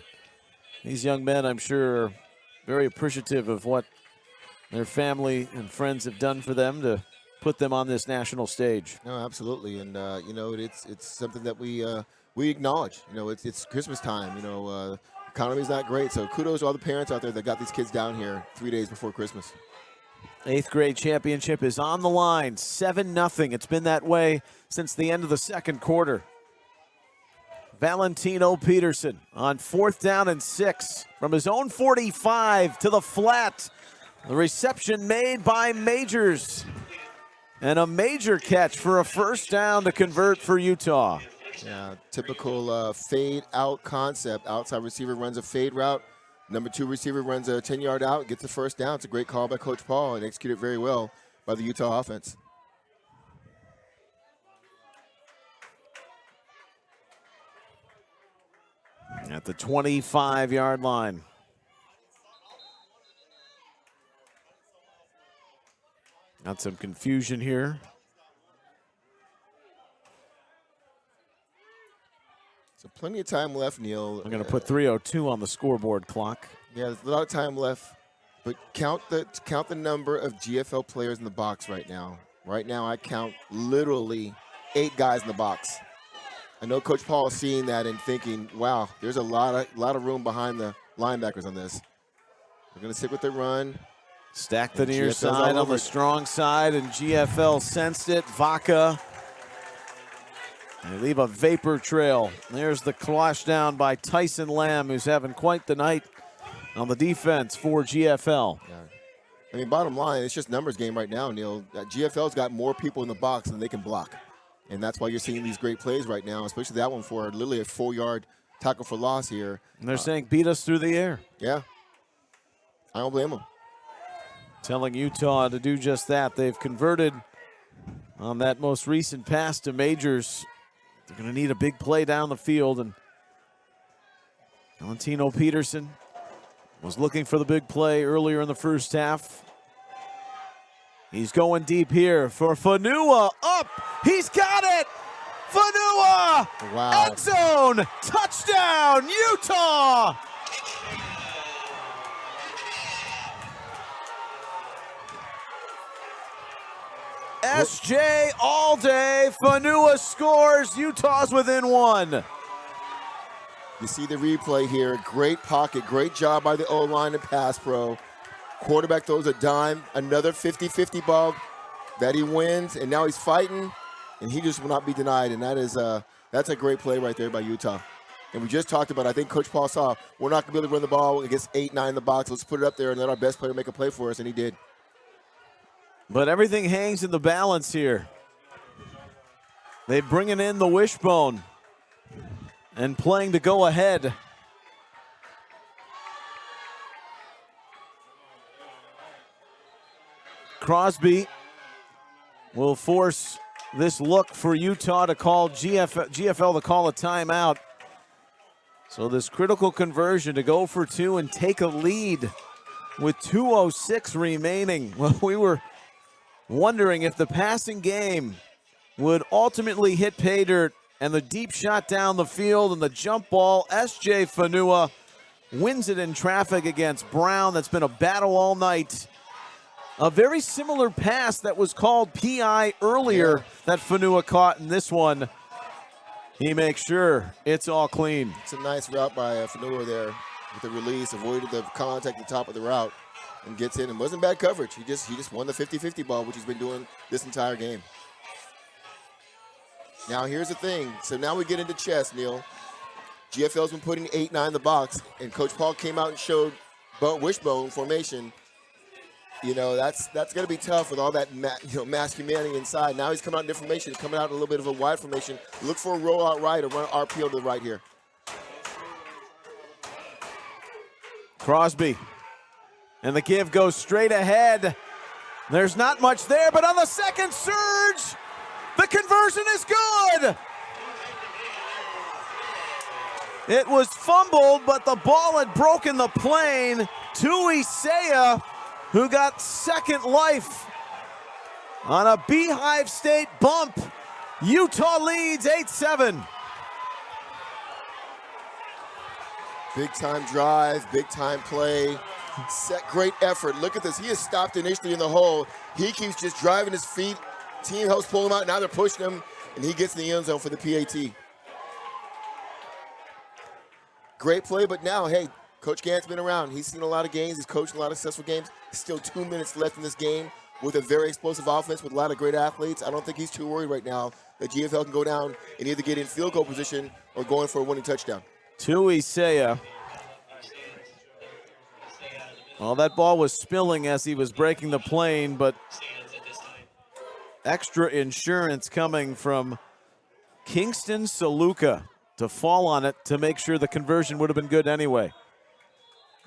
these young men, I'm sure, are very appreciative of what their family and friends have done for them to put them on this national stage. No, absolutely. And, it's something that we acknowledge. It's Christmas time. Economy's not great. So kudos to all the parents out there that got these kids down here 3 days before Christmas. 8th grade championship is on the line, 7-0. It's been that way since the end of the second quarter. Valentino Peterson on 4th down and 6 from his own 45 to the flat. The reception made by Majors. And a major catch for a first down to convert for Utah. Yeah, typical fade out concept. Outside receiver runs a fade route. Number 2 receiver runs a 10-yard out, gets the first down. It's a great call by Coach Paul and executed very well by the Utah offense. At the 25-yard line. Got some confusion here. So plenty of time left, Neil. I'm going to put 3:02 on the scoreboard clock. Yeah, there's a lot of time left, but count the number of GFL players in the box right now. Right now, I count literally 8 guys in the box. I know Coach Paul is seeing that and thinking, "Wow, there's a lot of room behind the linebackers on this." They're going to stick with their run. Stack the near side on the strong side, and GFL sensed it. Vaca. They leave a vapor trail. There's the clash down by Tyson Lamb, who's having quite the night on the defense for GFL. Yeah. I mean, bottom line, it's just numbers game right now, Neil. GFL's got more people in the box than they can block. And that's why you're seeing these great plays right now, especially that one for literally a 4-yard tackle for loss here. And they're saying beat us through the air. Yeah. I don't blame them. Telling Utah to do just that. They've converted on that most recent pass to Majors. They're going to need a big play down the field, and Valentino Peterson was looking for the big play earlier in the first half. He's going deep here for Fanua. Up! He's got it! Fanua! Wow. End zone! Touchdown, Utah! SJ all day. Fanua scores. Utah's within one. You see the replay here. Great pocket. Great job by the O-line and pass pro. Quarterback throws a dime. Another 50-50 ball that he wins. And now he's fighting. And he just will not be denied. And that's a great play right there by Utah. And we just talked about, I think Coach Paul saw, we're not going to be able to run the ball against 8-9 in the box. Let's put it up there and let our best player make a play for us. And he did. But everything hangs in the balance here. They're bringing in the wishbone and playing to go ahead. Crosby will force this look for Utah to call GFL to call a timeout. So this critical conversion to go for two and take a lead with 2:06 remaining. Well, we were wondering if the passing game would ultimately hit pay dirt, and the deep shot down the field and the jump ball. SJ Fanua wins it in traffic against Brown. That's been a battle all night. A very similar pass that was called PI earlier that Fanua caught in this one. He makes sure it's all clean. It's a nice route by Fanua there with the release, avoided the contact at the top of the route and gets in. And wasn't bad coverage. He just won the 50-50 ball, which he's been doing this entire game. Now here's the thing. So now we get into chess, Neil. GFL's been putting 8-9 in the box, and Coach Paul came out and showed wishbone formation. You know, that's going to be tough with all that mass humanity inside. Now he's coming out in different formation, coming out in a little bit of a wide formation. Look for a roll out right or run RPO to the right here. Crosby. And the give goes straight ahead. There's not much there, but on the second surge, the conversion is good. It was fumbled, but the ball had broken the plane to Isaiah, who got second life on a Beehive State bump. Utah leads 8-7. Big time drive, big time play. Great effort. Look at this. He is stopped initially in the hole. He keeps just driving his feet. Team helps pull him out. Now they're pushing him, and he gets in the end zone for the PAT. Great play, but now, hey, Coach Gant's been around. He's seen a lot of games. He's coached a lot of successful games. Still 2 minutes left in this game with a very explosive offense with a lot of great athletes. I don't think he's too worried right now that GFL can go down and either get in field goal position or going for a winning touchdown. To Isaiah. Well, that ball was spilling as he was breaking the plane, but extra insurance coming from Kingston Saluka to fall on it to make sure the conversion would have been good anyway.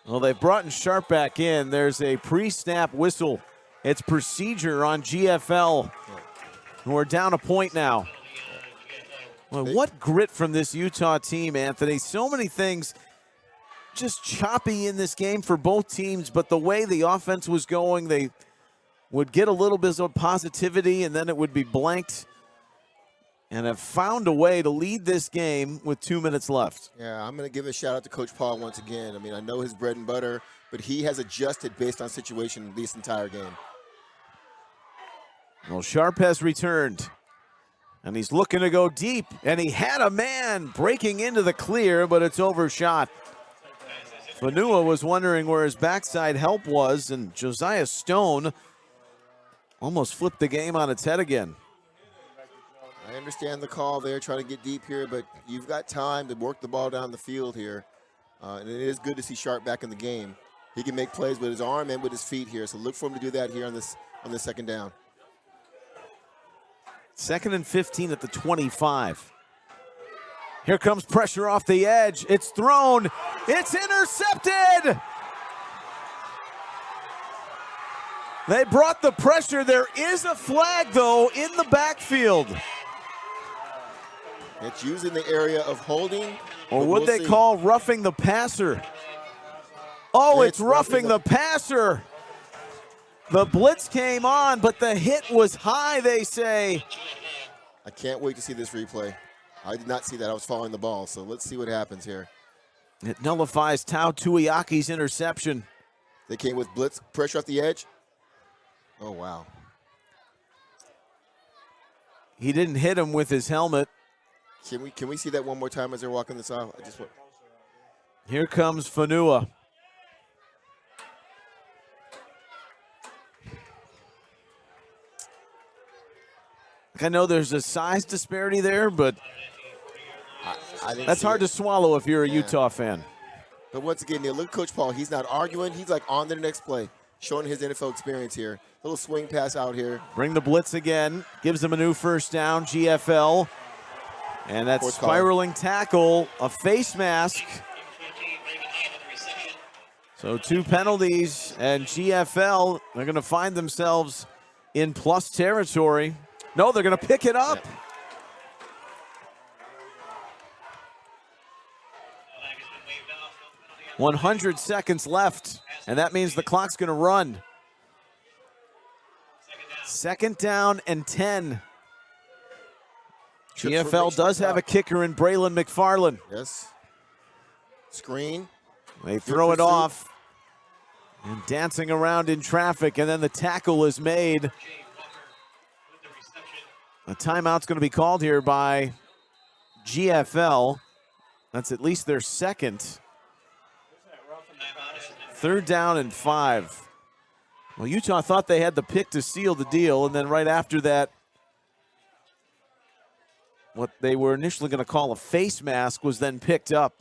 Well, they've brought Sharp back in. There's a pre-snap whistle. It's procedure on GFL. We're down a point now. Well, what grit from this Utah team, Anthony. So many things just choppy in this game for both teams, but the way the offense was going, they would get a little bit of positivity and then it would be blanked, and have found a way to lead this game with 2 minutes left. Yeah, I'm going to give a shout out to Coach Paul once again. I mean, I know his bread and butter, but he has adjusted based on situation this entire game. Well, Sharp has returned, and he's looking to go deep, and he had a man breaking into the clear, but it's overshot. Fanua was wondering where his backside help was, and Josiah Stone almost flipped the game on its head again. I understand the call there, trying to get deep here, but you've got time to work the ball down the field here. And it is good to see Sharp back in the game. He can make plays with his arm and with his feet here, so look for him to do that here on this second down. 2nd and 15 at the 25. Here comes pressure off the edge. It's thrown. It's intercepted. They brought the pressure. There is a flag, though, in the backfield. It's using the area of holding. Or would they call roughing the passer? Oh, it's roughing the passer. The blitz came on, but the hit was high, they say. I can't wait to see this replay. I did not see that. I was following the ball, so let's see what happens here. It nullifies Tau Tuiaki's interception. They came with blitz, pressure off the edge. Oh, wow. He didn't hit him with his helmet. Can we see that one more time as they're walking this off? Here comes Fanua. I know there's a size disparity there, but that's hard to swallow if you're a Utah fan. But once again, Neil, look at Coach Paul. He's not arguing. He's like on to the next play, showing his NFL experience here. Little swing pass out here. Bring the blitz again. Gives them a new first down, GFL. And that spiraling tackle, a face mask. So 2 penalties, and GFL, they're going to find themselves in plus territory. No, they're going to pick it up. Yeah. 100 seconds left, and that means the clock's going to run. 2nd down and 10. GFL does have a kicker in Braylon McFarland. Yes. Screen. They throw it off. And dancing around in traffic, and then the tackle is made. A timeout's going to be called here by GFL. That's at least their second. 3rd down and 5. Well, Utah thought they had the pick to seal the deal, and then right after that, what they were initially going to call a face mask was then picked up.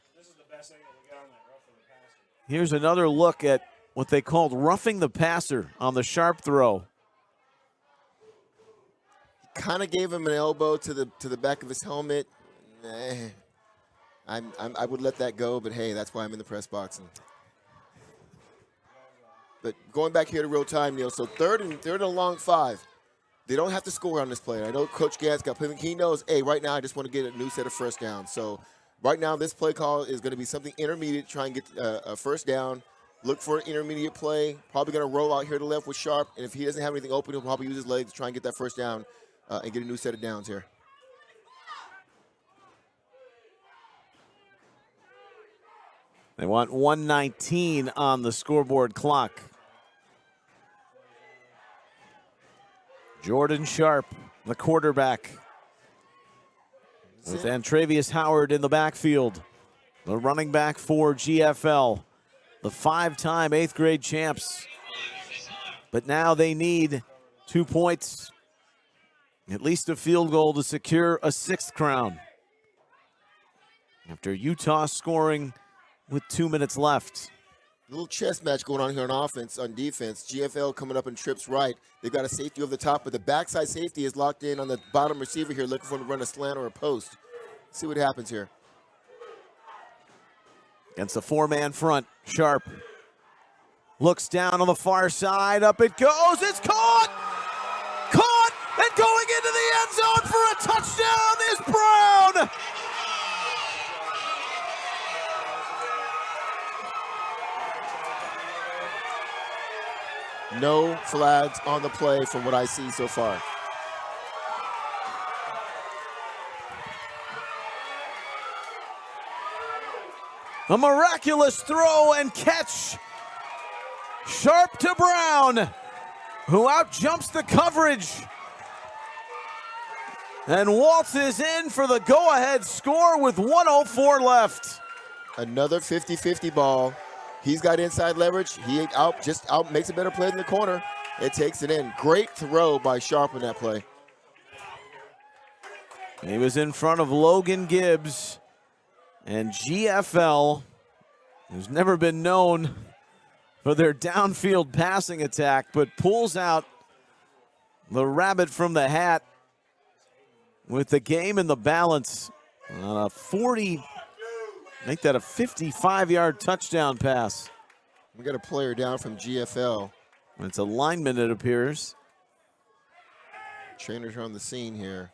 Here's another look at what they called roughing the passer on the sharp throw. Kind of gave him an elbow to the back of his helmet. I would let that go, but hey, that's why I'm in the press box. But going back here to real time, Neil. So third and a long 5. They don't have to score on this play. I know Coach Gantz got playing. He knows, hey, right now I just want to get a new set of first downs. So right now this play call is going to be something intermediate, try and get a first down. Look for an intermediate play. Probably going to roll out here to the left with Sharp. And if he doesn't have anything open, he'll probably use his legs to try and get that first down and get a new set of downs here. They want 1:19 on the scoreboard clock. Jordan Sharp, the quarterback, with Antravius Howard in the backfield. The running back for GFL, the 5-time 8th grade champs. But now they need 2 points, at least a field goal to secure a 6th crown. After Utah scoring with 2 minutes left. A little chess match going on here on offense, on defense. GFL coming up in trips right. They've got a safety over the top, but the backside safety is locked in on the bottom receiver here, looking for him to run a slant or a post. Let's see what happens here. Against the 4-man front, Sharp looks down on the far side. Up it goes. It's caught! Caught! And going into the end zone for a touchdown is Brown! No flags on the play from what I see so far. A miraculous throw and catch. Sharp to Brown, who outjumps the coverage and waltzes in for the go-ahead score with 1:04 left. Another 50-50 ball. He's got inside leverage. He just makes a better play in the corner. It takes it in. Great throw by Sharp on that play. He was in front of Logan Gibbs, and GFL, who's never been known for their downfield passing attack, but pulls out the rabbit from the hat with the game in the balance On a 40, make that a 55-yard touchdown pass. We got a player down from GFL. It's a lineman, it appears. Trainers are on the scene here.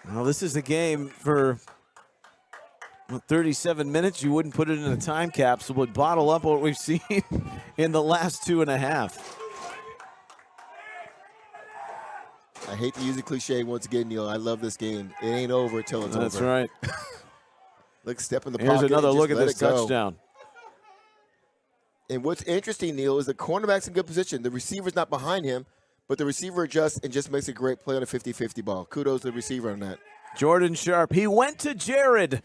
Well, this is a game for 37 minutes. You wouldn't put it in a time capsule, but bottle up what we've seen in the last 2.5. I hate to use the cliche once again, Neil. I love this game. It ain't over till it's over. That's right. Look, step in the Here's pocket. another and look just at let this it go. touchdown. And what's interesting, Neil, is the cornerback's in good position. The receiver's not behind him, but the receiver adjusts and just makes a great play on a 50-50 ball. Kudos to the receiver on that. Jordan Sharp. He went to Jared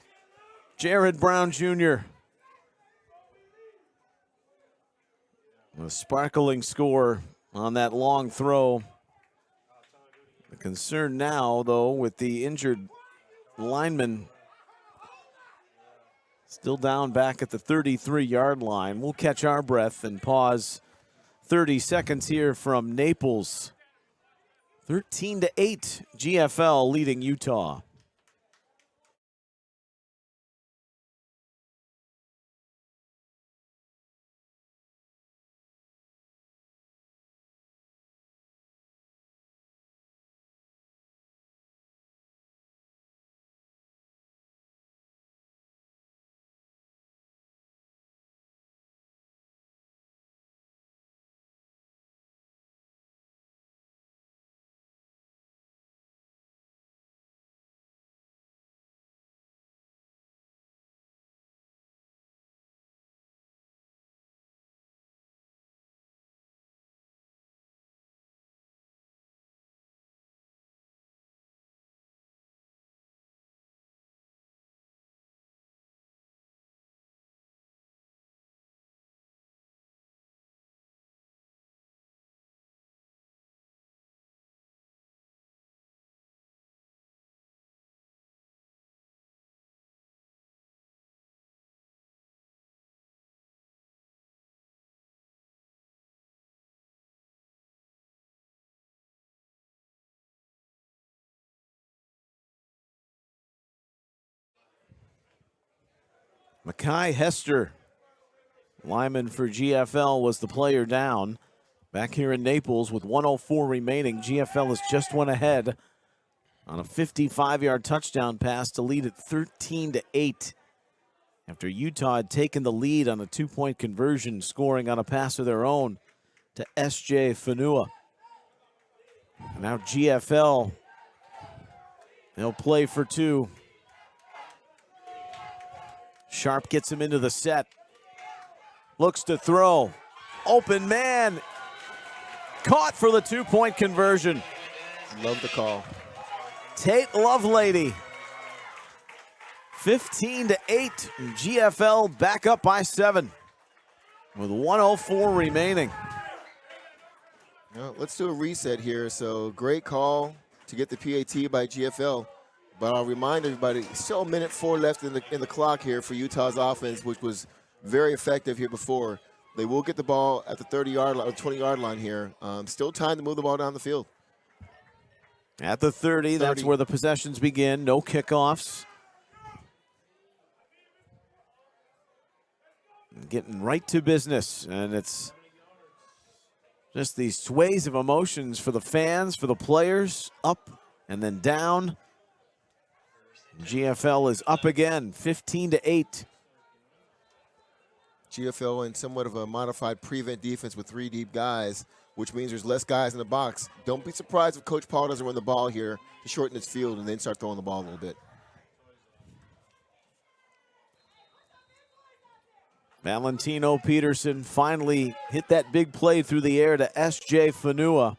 Brown Jr. A sparkling score on that long throw. The concern now, though, with the injured lineman still down back at the 33-yard line. We'll catch our breath and pause 30 seconds here from Naples. 13-8, GFL leading Utah. Mekhi Hester, lineman for GFL, was the player down. Back here in Naples with 1:04 remaining, GFL has just went ahead on a 55-yard touchdown pass to lead at 13-8. After Utah had taken the lead on a 2-point conversion, scoring on a pass of their own to S.J. Fanua. And now GFL, they'll play for two. Sharp gets him into the set. Looks to throw. Open man. Caught for the 2-point conversion. Love the call. Tate Lovelady. 15-8. GFL back up by 7 with 1:04 remaining. Well, let's do a reset here. So great call to get the PAT by GFL. But I'll remind everybody, still a minute 4 left in the clock here for Utah's offense, which was very effective here before. They will get the ball at the 30-yard line, or 20-yard line here. Still time to move the ball down the field. At the 30, that's where the possessions begin. No kickoffs. Getting right to business, and it's just these sways of emotions for the fans, for the players, up and then down. GFL is up again, 15-8. GFL in somewhat of a modified prevent defense with 3 deep guys, which means there's less guys in the box. Don't be surprised if Coach Paul doesn't run the ball here to shorten his field and then start throwing the ball a little bit. Valentino Peterson finally hit that big play through the air to S.J. Fanua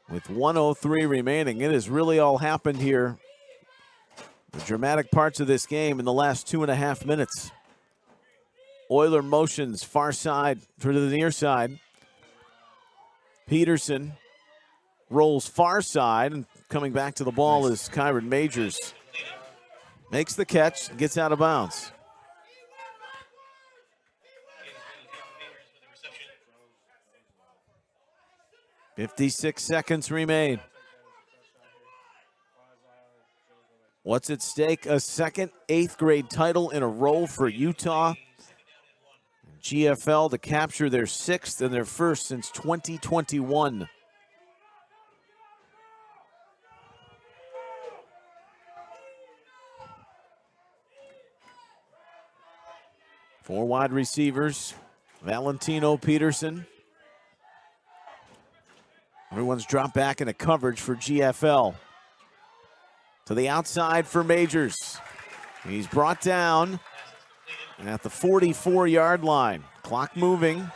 with 1:03 remaining. It has really all happened here. The dramatic parts of this game in the last 2.5 minutes. Euler motions far side to the near side. Peterson rolls far side, and coming back to the ball is Kyron Majors. Makes the catch, gets out of bounds. 56 seconds remain. What's at stake? A second 8th grade title in a row for Utah. GFL to capture their 6th and their 1st since 2021. Four wide receivers. Valentino Peterson. Everyone's dropped back into coverage for GFL. To the outside for Majors. He's brought down at the 44-yard line. Clock moving.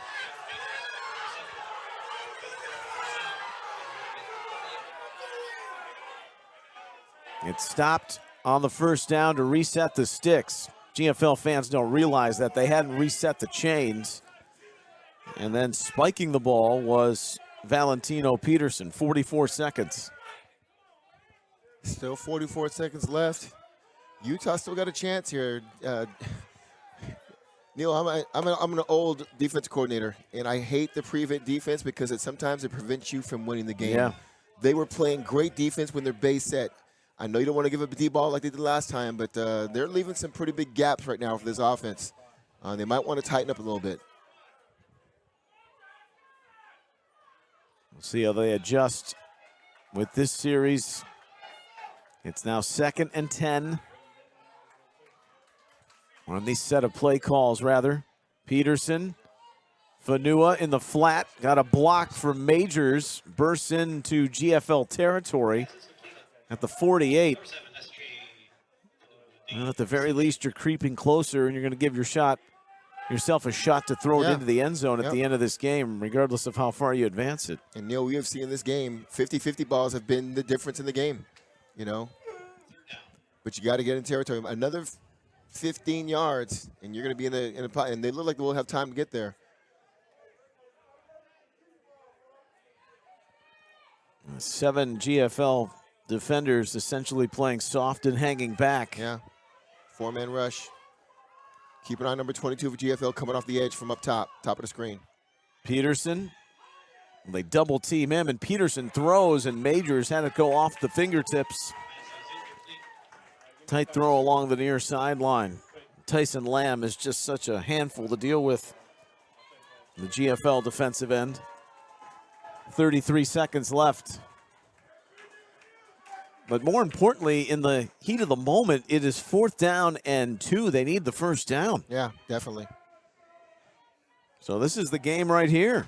It stopped on the first down to reset the sticks. GFL fans don't realize that they hadn't reset the chains. And then spiking the ball was Valentino Peterson, 44 seconds. Still 44 seconds left. Utah still got a chance here. Neil, I'm an old defense coordinator, and I hate the prevent defense because sometimes it prevents you from winning the game. Yeah. They were playing great defense when their base set. I know you don't want to give up a D-ball like they did last time, but they're leaving some pretty big gaps right now for this offense. They might want to tighten up a little bit. We'll see how they adjust with this series. It's now 2nd and 10. On these set of play calls, rather. Peterson, Fanua in the flat, got a block from Majors, bursts into GFL territory at the 48. Well, at the very least, you're creeping closer, and you're going to give yourself a shot to throw it into the end zone at the end of this game, regardless of how far you advance it. And, Neil, we have seen in this game, 50-50 balls have been the difference in the game, you know. But you got to get in territory. Another 15 yards, and you're going to be in a pot, and they look like they'll have time to get there. 7 GFL defenders essentially playing soft and hanging back. Yeah, 4-man rush. Keep an eye on number 22 for GFL coming off the edge from up top of the screen. Peterson, they double team him, and Peterson throws, and Majors had it go off the fingertips. Tight throw along the near sideline. Tyson Lamb is just such a handful to deal with. The GFL defensive end. 33 seconds left. But more importantly, in the heat of the moment, it is 4th down and 2. They need the first down. Yeah, definitely. So this is the game right here.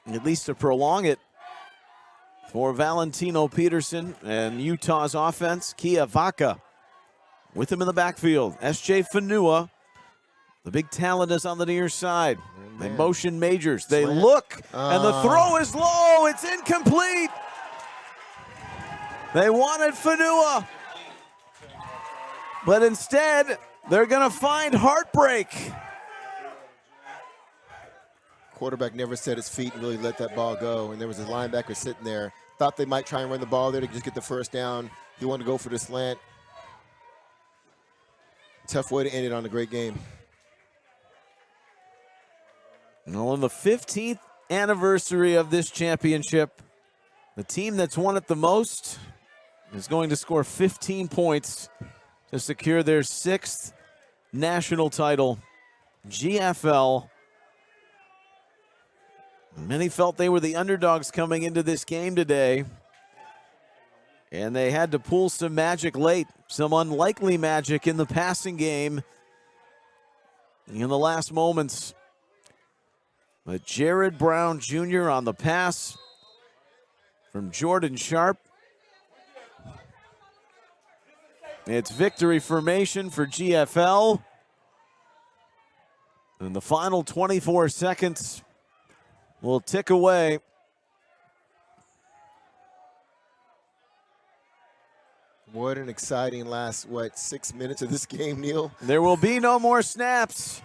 At least to prolong it for Valentino Peterson and Utah's offense. Kia Vaca with him in the backfield. S.J. Fanua, the big talent, is on the near side. They motion Majors. They look, and the throw is low. It's incomplete. They wanted Fanua, but instead they're going to find heartbreak. Quarterback never set his feet and really let that ball go, and there was a linebacker sitting there. Thought they might try and run the ball there to just get the first down. He wanted to go for the slant. Tough way to end it on a great game. Well, on the 15th anniversary of this championship, the team that's won it the most is going to score 15 points to secure their 6th national title. GFL. Many felt they were the underdogs coming into this game today, and they had to pull some magic late, some unlikely magic in the passing game in the last moments. But Jared Brown Jr. on the pass from Jordan Sharp. It's victory formation for GFL. And the final 24 seconds will tick away. What an exciting last, 6 minutes of this game, Neil? There will be no more snaps.